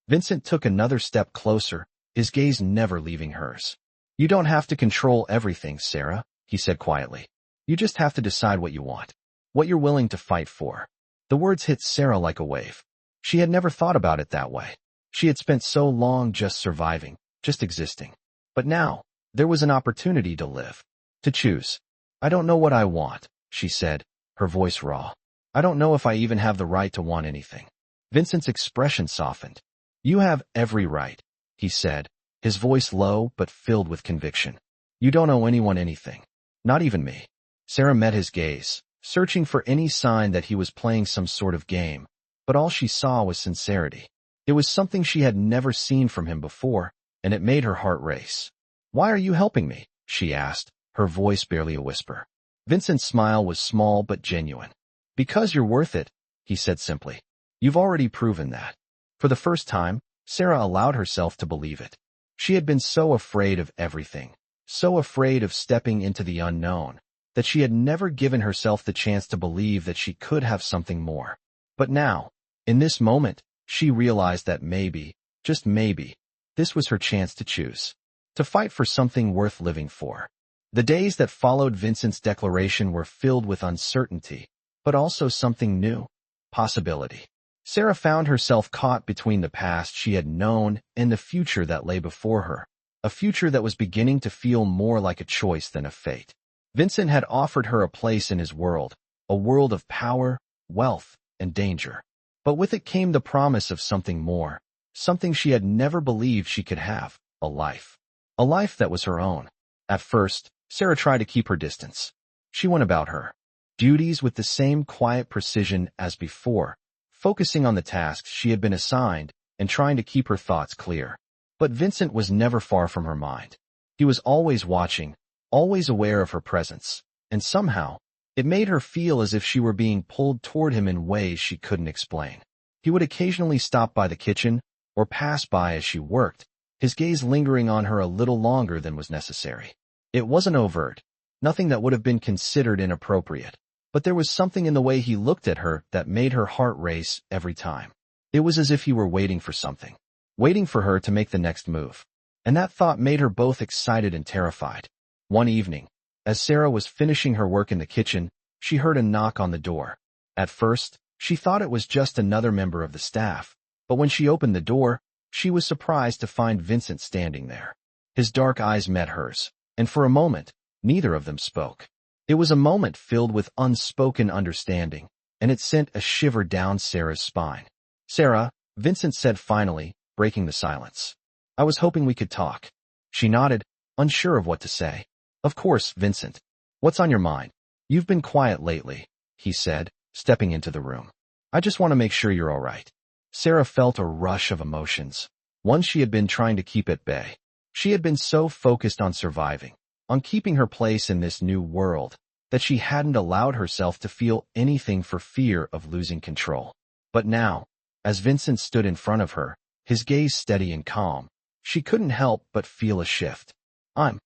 Vincent took another step closer, his gaze never leaving hers. "You don't have to control everything, Sarah," he said quietly. "You just have to decide what you want, what you're willing to fight for." The words hit Sarah like a wave. She had never thought about it that way. She had spent so long just surviving, just existing. But now, there was an opportunity to live, to choose. "I don't know what I want," she said, her voice raw. "I don't know if I even have the right to want anything." Vincent's expression softened. "You have every right," he said, his voice low but filled with conviction. "You don't owe anyone anything, not even me." Sarah met his gaze, searching for any sign that he was playing some sort of game, but all she saw was sincerity. It was something she had never seen from him before, and it made her heart race. "Why are you helping me?" she asked, her voice barely a whisper. Vincent's smile was small but genuine. "Because you're worth it," he said simply. "You've already proven that." For the first time, Sarah allowed herself to believe it. She had been so afraid of everything, so afraid of stepping into the unknown, that she had never given herself the chance to believe that she could have something more. But now, in this moment, she realized that maybe, just maybe, this was her chance to choose. To fight for something worth living for. The days that followed Vincent's declaration were filled with uncertainty, but also something new. Possibility. Sarah found herself caught between the past she had known and the future that lay before her. A future that was beginning to feel more like a choice than a fate. Vincent had offered her a place in his world, a world of power, wealth, and danger. But with it came the promise of something more, something she had never believed she could have, a life. A life that was her own. At first, Sarah tried to keep her distance. She went about her duties with the same quiet precision as before, focusing on the tasks she had been assigned and trying to keep her thoughts clear. But Vincent was never far from her mind. He was always watching, always aware of her presence, and somehow, it made her feel as if she were being pulled toward him in ways she couldn't explain. He would occasionally stop by the kitchen or pass by as she worked, his gaze lingering on her a little longer than was necessary. It wasn't overt, nothing that would have been considered inappropriate, but there was something in the way he looked at her that made her heart race every time. It was as if he were waiting for something, waiting for her to make the next move. And that thought made her both excited and terrified. One evening, as Sarah was finishing her work in the kitchen, she heard a knock on the door. At first, she thought it was just another member of the staff, but when she opened the door, she was surprised to find Vincent standing there. His dark eyes met hers, and for a moment, neither of them spoke. It was a moment filled with unspoken understanding, and it sent a shiver down Sarah's spine. "Sarah," Vincent said finally, breaking the silence. "I was hoping we could talk." She nodded, unsure of what to say. "Of course, Vincent. What's on your mind?" "You've been quiet lately," he said, stepping into the room. "I just want to make sure you're all right." Sarah felt a rush of emotions, one she had been trying to keep at bay. She had been so focused on surviving, on keeping her place in this new world, that she hadn't allowed herself to feel anything for fear of losing control. But now, as Vincent stood in front of her, his gaze steady and calm, she couldn't help but feel a shift. I'm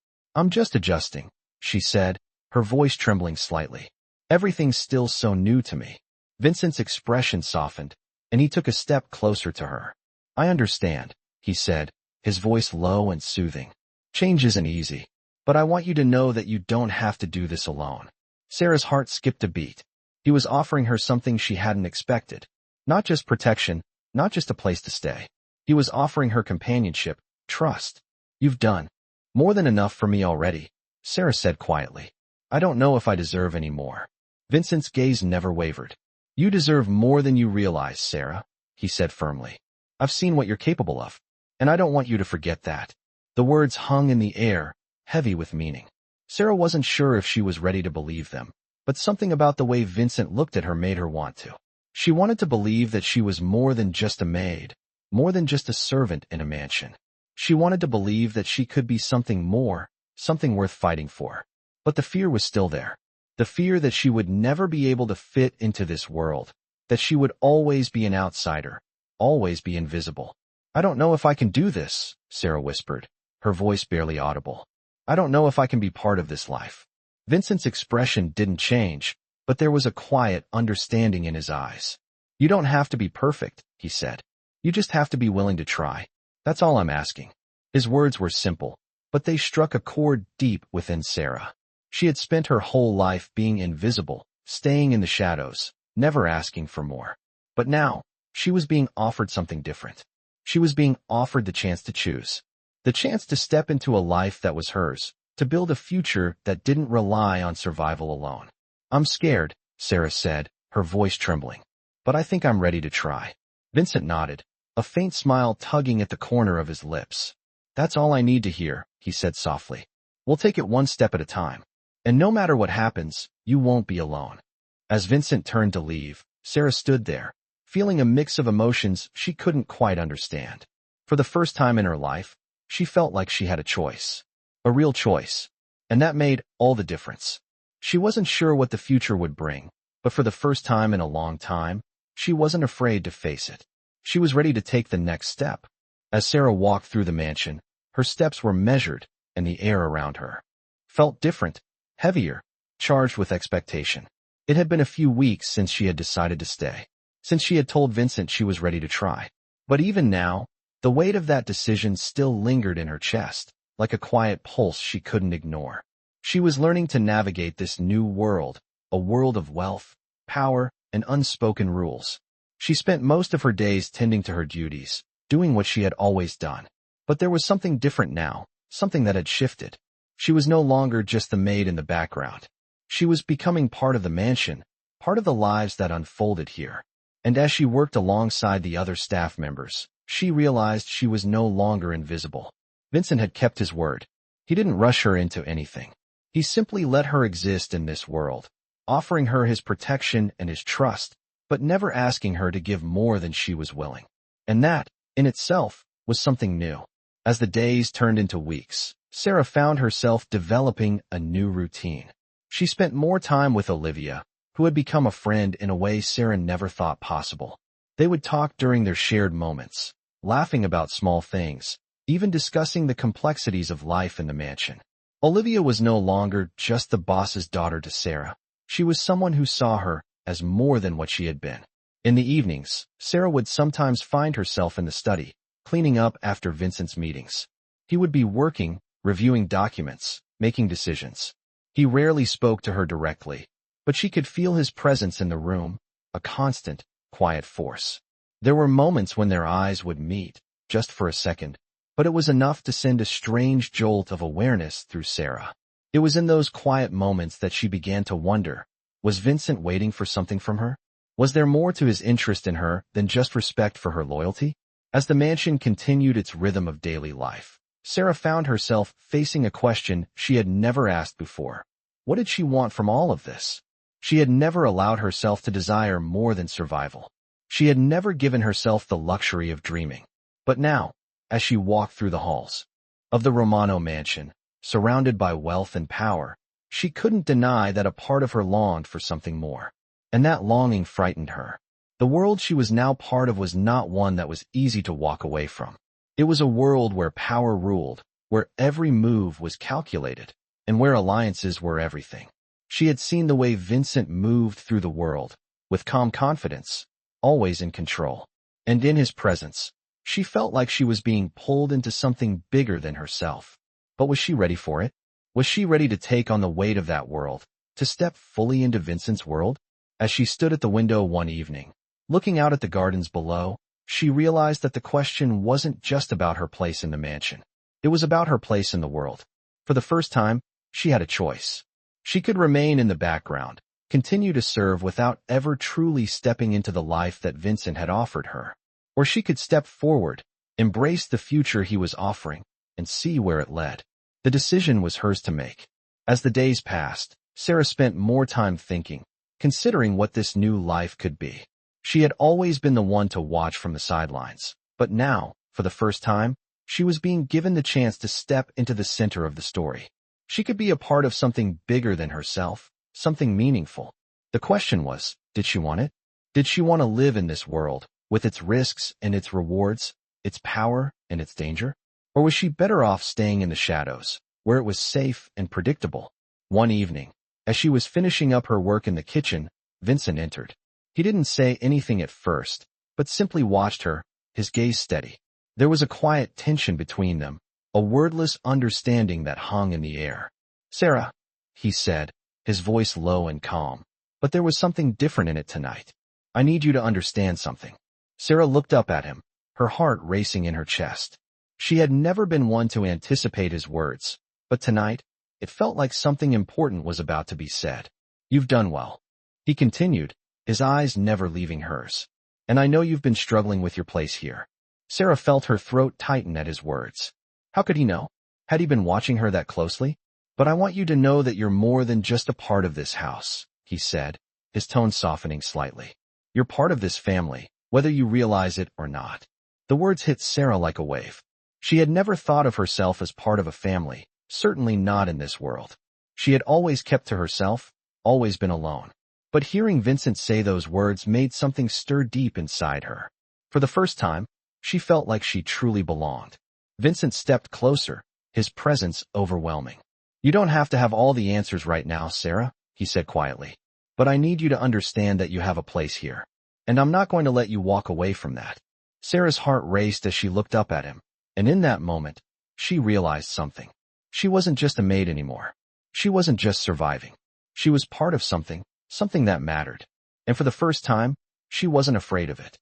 just adjusting," she said, her voice trembling slightly. "Everything's still so new to me." Vincent's expression softened, and he took a step closer to her. "I understand," he said, his voice low and soothing. "Change isn't easy, but I want you to know that you don't have to do this alone." Sarah's heart skipped a beat. He was offering her something she hadn't expected. Not just protection, not just a place to stay. He was offering her companionship, trust. "You've done more than enough for me already," Sarah said quietly. "I don't know if I deserve any more." Vincent's gaze never wavered. "You deserve more than you realize, Sarah," he said firmly. "I've seen what you're capable of, and I don't want you to forget that." The words hung in the air, heavy with meaning. Sarah wasn't sure if she was ready to believe them, but something about the way Vincent looked at her made her want to. She wanted to believe that she was more than just a maid, more than just a servant in a mansion. She wanted to believe that she could be something more, something worth fighting for. But the fear was still there. The fear that she would never be able to fit into this world, that she would always be an outsider, always be invisible. "I don't know if I can do this," Sarah whispered, her voice barely audible. "I don't know if I can be part of this life." Vincent's expression didn't change, but there was a quiet understanding in his eyes. "You don't have to be perfect," he said. "You just have to be willing to try. That's all I'm asking." His words were simple, but they struck a chord deep within Sarah. She had spent her whole life being invisible, staying in the shadows, never asking for more. But now, she was being offered something different. She was being offered the chance to choose. The chance to step into a life that was hers, to build a future that didn't rely on survival alone. "I'm scared," Sarah said, her voice trembling. "But I think I'm ready to try." Vincent nodded, a faint smile tugging at the corner of his lips. "That's all I need to hear," he said softly. "We'll take it one step at a time. And no matter what happens, you won't be alone." As Vincent turned to leave, Sarah stood there, feeling a mix of emotions she couldn't quite understand. For the first time in her life, she felt like she had a choice. A real choice. And that made all the difference. She wasn't sure what the future would bring, but for the first time in a long time, she wasn't afraid to face it. She was ready to take the next step. As Sarah walked through the mansion, her steps were measured, and the air around her felt different, heavier, charged with expectation. It had been a few weeks since she had decided to stay, since she had told Vincent she was ready to try. But even now, the weight of that decision still lingered in her chest, like a quiet pulse she couldn't ignore. She was learning to navigate this new world, a world of wealth, power, and unspoken rules. She spent most of her days tending to her duties, doing what she had always done. But there was something different now, something that had shifted. She was no longer just the maid in the background. She was becoming part of the mansion, part of the lives that unfolded here. And as she worked alongside the other staff members, she realized she was no longer invisible. Vincent had kept his word. He didn't rush her into anything. He simply let her exist in this world, offering her his protection and his trust, but never asking her to give more than she was willing. And that, in itself, was something new. As the days turned into weeks, Sarah found herself developing a new routine. She spent more time with Olivia, who had become a friend in a way Sarah never thought possible. They would talk during their shared moments, laughing about small things, even discussing the complexities of life in the mansion. Olivia was no longer just the boss's daughter to Sarah. She was someone who saw her as more than what she had been. In the evenings, Sarah would sometimes find herself in the study, cleaning up after Vincent's meetings. He would be working, reviewing documents, making decisions. He rarely spoke to her directly, but she could feel his presence in the room, a constant, quiet force. There were moments when their eyes would meet, just for a second, but it was enough to send a strange jolt of awareness through Sarah. It was in those quiet moments that she began to wonder, was Vincent waiting for something from her? Was there more to his interest in her than just respect for her loyalty? As the mansion continued its rhythm of daily life, Sarah found herself facing a question she had never asked before. What did she want from all of this? She had never allowed herself to desire more than survival. She had never given herself the luxury of dreaming. But now, as she walked through the halls of the Romano mansion, surrounded by wealth and power, she couldn't deny that a part of her longed for something more. And that longing frightened her. The world she was now part of was not one that was easy to walk away from. It was a world where power ruled, where every move was calculated, and where alliances were everything. She had seen the way Vincent moved through the world, with calm confidence, always in control. And in his presence, she felt like she was being pulled into something bigger than herself. But was she ready for it? Was she ready to take on the weight of that world, to step fully into Vincent's world? As she stood at the window one evening, looking out at the gardens below, she realized that the question wasn't just about her place in the mansion. It was about her place in the world. For the first time, she had a choice. She could remain in the background, continue to serve without ever truly stepping into the life that Vincent had offered her. Or she could step forward, embrace the future he was offering, and see where it led. The decision was hers to make. As the days passed, Sarah spent more time thinking, considering what this new life could be. She had always been the one to watch from the sidelines, but now, for the first time, she was being given the chance to step into the center of the story. She could be a part of something bigger than herself, something meaningful. The question was, did she want it? Did she want to live in this world, with its risks and its rewards, its power and its danger? Or was she better off staying in the shadows, where it was safe and predictable? One evening, as she was finishing up her work in the kitchen, Vincent entered. He didn't say anything at first, but simply watched her, his gaze steady. There was a quiet tension between them, a wordless understanding that hung in the air. "Sarah," he said, his voice low and calm, but there was something different in it tonight. "I need you to understand something." Sarah looked up at him, her heart racing in her chest. She had never been one to anticipate his words, but tonight, it felt like something important was about to be said. "You've done well," he continued, his eyes never leaving hers. "And I know you've been struggling with your place here." Sarah felt her throat tighten at his words. How could he know? Had he been watching her that closely? "But I want you to know that you're more than just a part of this house," he said, his tone softening slightly. "You're part of this family, whether you realize it or not." The words hit Sarah like a wave. She had never thought of herself as part of a family, certainly not in this world. She had always kept to herself, always been alone. But hearing Vincent say those words made something stir deep inside her. For the first time, she felt like she truly belonged. Vincent stepped closer, his presence overwhelming. "You don't have to have all the answers right now, Sarah," he said quietly. "But I need you to understand that you have a place here. And I'm not going to let you walk away from that." Sarah's heart raced as she looked up at him, and in that moment, she realized something. She wasn't just a maid anymore. She wasn't just surviving. She was part of something, something that mattered. And for the first time, she wasn't afraid of it.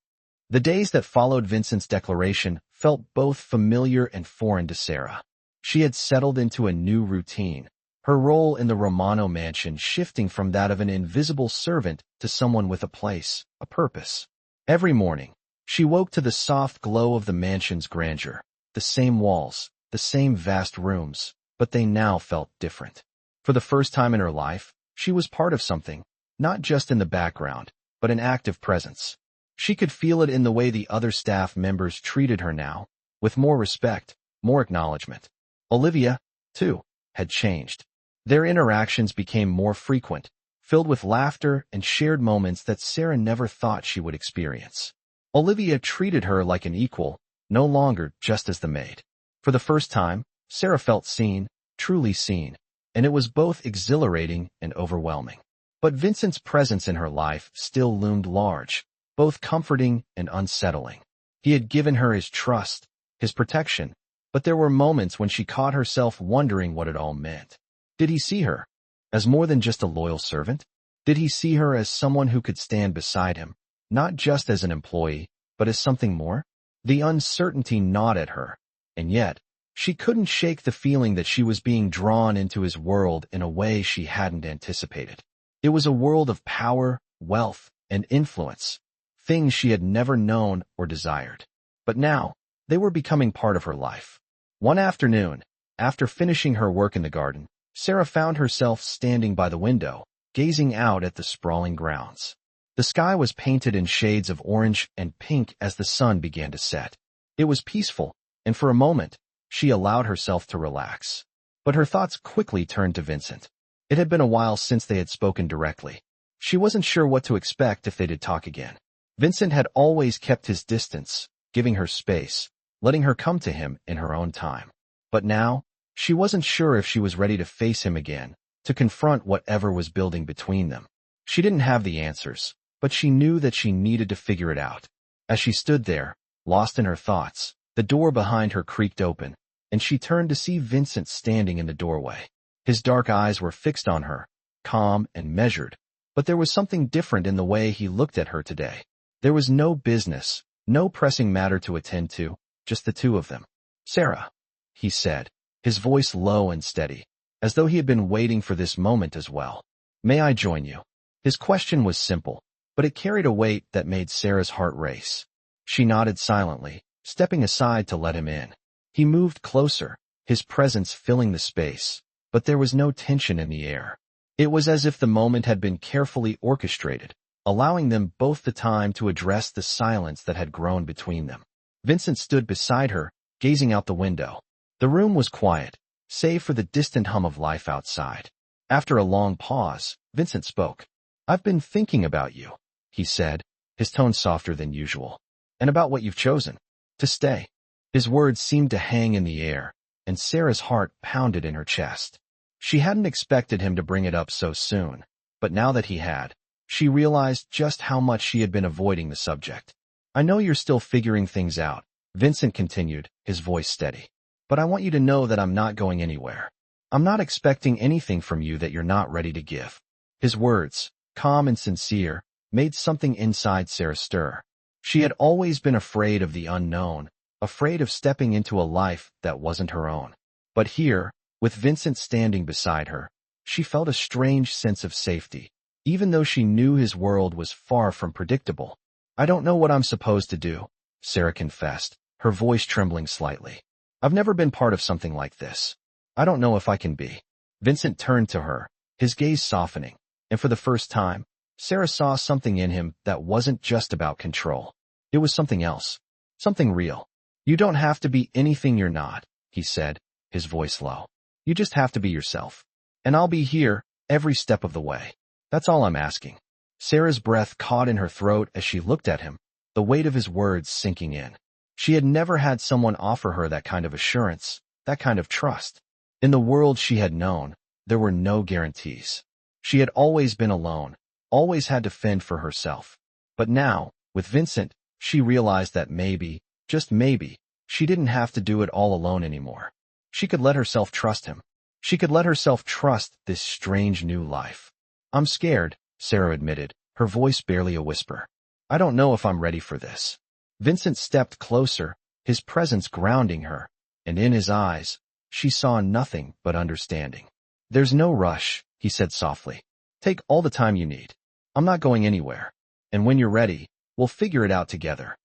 The days that followed Vincent's declaration felt both familiar and foreign to Sarah. She had settled into a new routine, her role in the Romano mansion shifting from that of an invisible servant to someone with a place, a purpose. Every morning, she woke to the soft glow of the mansion's grandeur, the same walls, the same vast rooms, but they now felt different. For the first time in her life, she was part of something, not just in the background, but an active presence. She could feel it in the way the other staff members treated her now, with more respect, more acknowledgement. Olivia, too, had changed. Their interactions became more frequent, filled with laughter and shared moments that Sarah never thought she would experience. Olivia treated her like an equal, no longer just as the maid. For the first time, Sarah felt seen, truly seen, and it was both exhilarating and overwhelming. But Vincent's presence in her life still loomed large, both comforting and unsettling. He had given her his trust, his protection, but there were moments when she caught herself wondering what it all meant. Did he see her as more than just a loyal servant? Did he see her as someone who could stand beside him, not just as an employee, but as something more? The uncertainty gnawed at her, and yet, she couldn't shake the feeling that she was being drawn into his world in a way she hadn't anticipated. It was a world of power, wealth, and influence, things she had never known or desired. But now, they were becoming part of her life. One afternoon, after finishing her work in the garden, Sarah found herself standing by the window, gazing out at the sprawling grounds. The sky was painted in shades of orange and pink as the sun began to set. It was peaceful, and for a moment, she allowed herself to relax. But her thoughts quickly turned to Vincent. It had been a while since they had spoken directly. She wasn't sure what to expect if they did talk again. Vincent had always kept his distance, giving her space, letting her come to him in her own time. But now, she wasn't sure if she was ready to face him again, to confront whatever was building between them. She didn't have the answers, but she knew that she needed to figure it out. As she stood there, lost in her thoughts, the door behind her creaked open, and she turned to see Vincent standing in the doorway. His dark eyes were fixed on her, calm and measured, but there was something different in the way he looked at her today. There was no business, no pressing matter to attend to, just the two of them. "Sarah," he said, his voice low and steady, as though he had been waiting for this moment as well. "May I join you?" His question was simple, but it carried a weight that made Sarah's heart race. She nodded silently, stepping aside to let him in. He moved closer, his presence filling the space, but there was no tension in the air. It was as if the moment had been carefully orchestrated, allowing them both the time to address the silence that had grown between them. Vincent stood beside her, gazing out the window. The room was quiet, save for the distant hum of life outside. After a long pause, Vincent spoke. "I've been thinking about you," he said, his tone softer than usual, "and about what you've chosen. To stay." His words seemed to hang in the air, and Sarah's heart pounded in her chest. She hadn't expected him to bring it up so soon, but now that he had, she realized just how much she had been avoiding the subject. "I know you're still figuring things out," Vincent continued, his voice steady. "But I want you to know that I'm not going anywhere. I'm not expecting anything from you that you're not ready to give." His words, calm and sincere, made something inside Sarah stir. She had always been afraid of the unknown, afraid of stepping into a life that wasn't her own. But here, with Vincent standing beside her, she felt a strange sense of safety, even though she knew his world was far from predictable. "I don't know what I'm supposed to do," Sarah confessed, her voice trembling slightly. "I've never been part of something like this. I don't know if I can be." Vincent turned to her, his gaze softening, and for the first time, Sarah saw something in him that wasn't just about control. It was something else, something real. "You don't have to be anything you're not," he said, his voice low. "You just have to be yourself. And I'll be here, every step of the way. That's all I'm asking." Sarah's breath caught in her throat as she looked at him, the weight of his words sinking in. She had never had someone offer her that kind of assurance, that kind of trust. In the world she had known, there were no guarantees. She had always been alone, always had to fend for herself. But now, with Vincent, she realized that maybe, just maybe, she didn't have to do it all alone anymore. She could let herself trust him. She could let herself trust this strange new life. "I'm scared," Sarah admitted, her voice barely a whisper. "I don't know if I'm ready for this." Vincent stepped closer, his presence grounding her, and in his eyes, she saw nothing but understanding. "There's no rush," he said softly. "Take all the time you need. I'm not going anywhere. And when you're ready, we'll figure it out together."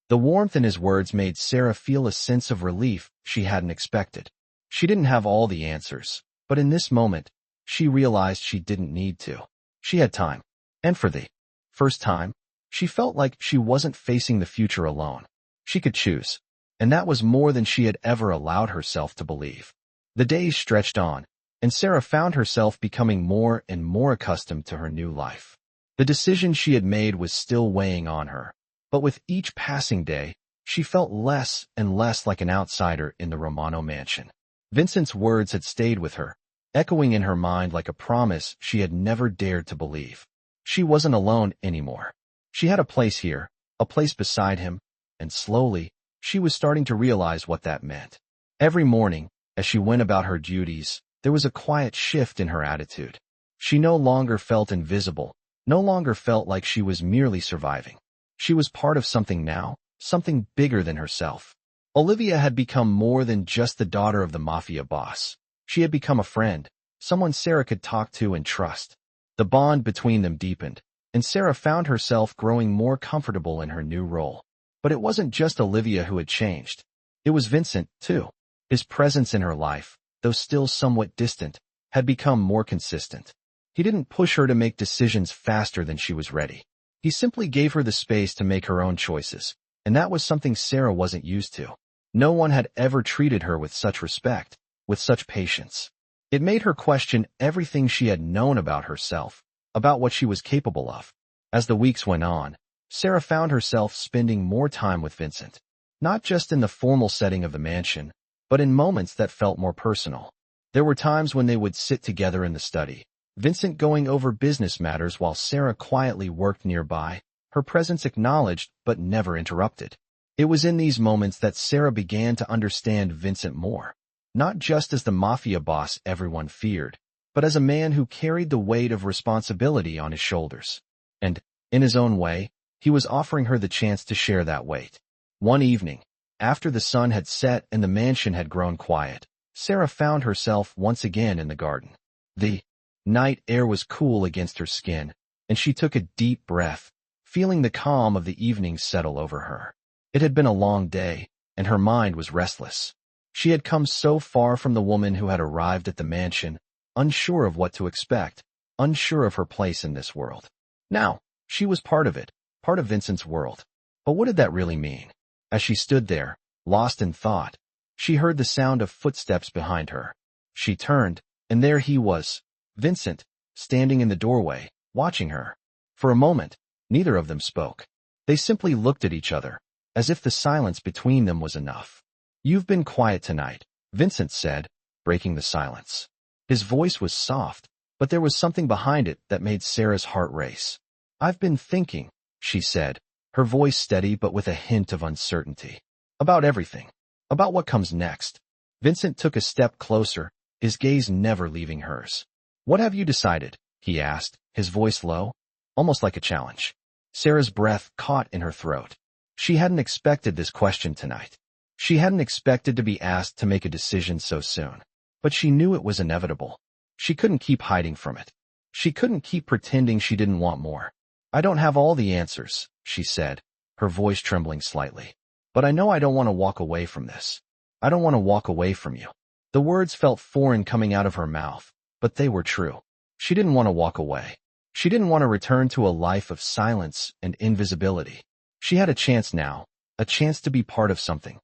The warmth in his words made Sarah feel a sense of relief she hadn't expected. She didn't have all the answers, but in this moment, she realized she didn't need to. She had time. And for the first time, she felt like she wasn't facing the future alone. She could choose, and that was more than she had ever allowed herself to believe. The days stretched on, and Sarah found herself becoming more and more accustomed to her new life. The decision she had made was still weighing on her, but with each passing day, she felt less and less like an outsider in the Romano mansion. Vincent's words had stayed with her, echoing in her mind like a promise she had never dared to believe. She wasn't alone anymore. She had a place here, a place beside him, and slowly, she was starting to realize what that meant. Every morning, as she went about her duties, there was a quiet shift in her attitude. She no longer felt invisible, no longer felt like she was merely surviving. She was part of something now, something bigger than herself. Olivia had become more than just the daughter of the Mafia boss. She had become a friend, someone Sarah could talk to and trust. The bond between them deepened, and Sarah found herself growing more comfortable in her new role. But it wasn't just Olivia who had changed. It was Vincent, too. His presence in her life, though still somewhat distant, had become more consistent. He didn't push her to make decisions faster than she was ready. He simply gave her the space to make her own choices, and that was something Sarah wasn't used to. No one had ever treated her with such respect, with such patience. It made her question everything she had known about herself, about what she was capable of. As the weeks went on, Sarah found herself spending more time with Vincent, not just in the formal setting of the mansion, but in moments that felt more personal. There were times when they would sit together in the study, Vincent going over business matters while Sarah quietly worked nearby, her presence acknowledged but never interrupted. It was in these moments that Sarah began to understand Vincent more, not just as the Mafia boss everyone feared, but as a man who carried the weight of responsibility on his shoulders. And, in his own way, he was offering her the chance to share that weight. One evening, after the sun had set and the mansion had grown quiet, Sarah found herself once again in the garden. The night air was cool against her skin, and she took a deep breath, feeling the calm of the evening settle over her. It had been a long day, and her mind was restless. She had come so far from the woman who had arrived at the mansion, unsure of what to expect, unsure of her place in this world. Now, she was part of it, part of Vincent's world. But what did that really mean? As she stood there, lost in thought, she heard the sound of footsteps behind her. She turned, and there he was, Vincent, standing in the doorway, watching her. For a moment, neither of them spoke. They simply looked at each other, as if the silence between them was enough. "You've been quiet tonight," Vincent said, breaking the silence. His voice was soft, but there was something behind it that made Sarah's heart race. "I've been thinking," she said, her voice steady but with a hint of uncertainty. "About everything. About what comes next." Vincent took a step closer, his gaze never leaving hers. "What have you decided?" he asked, his voice low, almost like a challenge. Sarah's breath caught in her throat. She hadn't expected this question tonight. She hadn't expected to be asked to make a decision so soon. But she knew it was inevitable. She couldn't keep hiding from it. She couldn't keep pretending she didn't want more. "I don't have all the answers," she said, her voice trembling slightly. "But I know I don't want to walk away from this. I don't want to walk away from you." The words felt foreign coming out of her mouth, but they were true. She didn't want to walk away. She didn't want to return to a life of silence and invisibility. She had a chance now, a chance to be part of something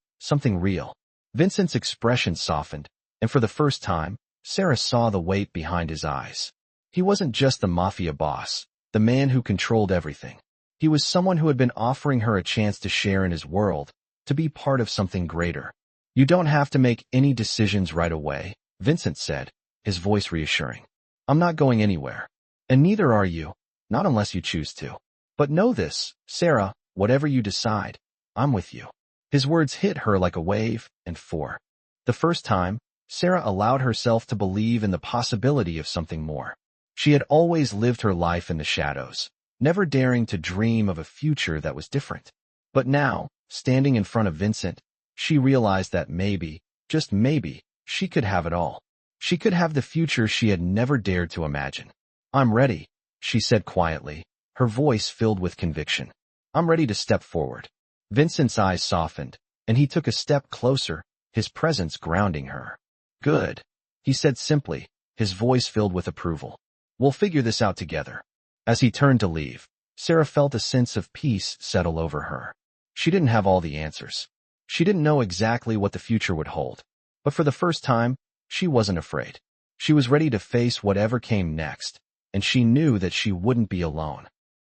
real. Vincent's expression softened, and for the first time, Sarah saw the weight behind his eyes. He wasn't just the Mafia boss, the man who controlled everything. He was someone who had been offering her a chance to share in his world, to be part of something greater. "You don't have to make any decisions right away," Vincent said, his voice reassuring. "I'm not going anywhere. And neither are you, not unless you choose to. But know this, Sarah, whatever you decide, I'm with you." His words hit her like a wave, and for the first time, Sarah allowed herself to believe in the possibility of something more. She had always lived her life in the shadows, never daring to dream of a future that was different. But now, standing in front of Vincent, she realized that maybe, just maybe, she could have it all. She could have the future she had never dared to imagine. "I'm ready," she said quietly, her voice filled with conviction. "I'm ready to step forward." Vincent's eyes softened, and he took a step closer, his presence grounding her. "Good," he said simply, his voice filled with approval. "We'll figure this out together." As he turned to leave, Sarah felt a sense of peace settle over her. She didn't have all the answers. She didn't know exactly what the future would hold. But for the first time, she wasn't afraid. She was ready to face whatever came next, and she knew that she wouldn't be alone.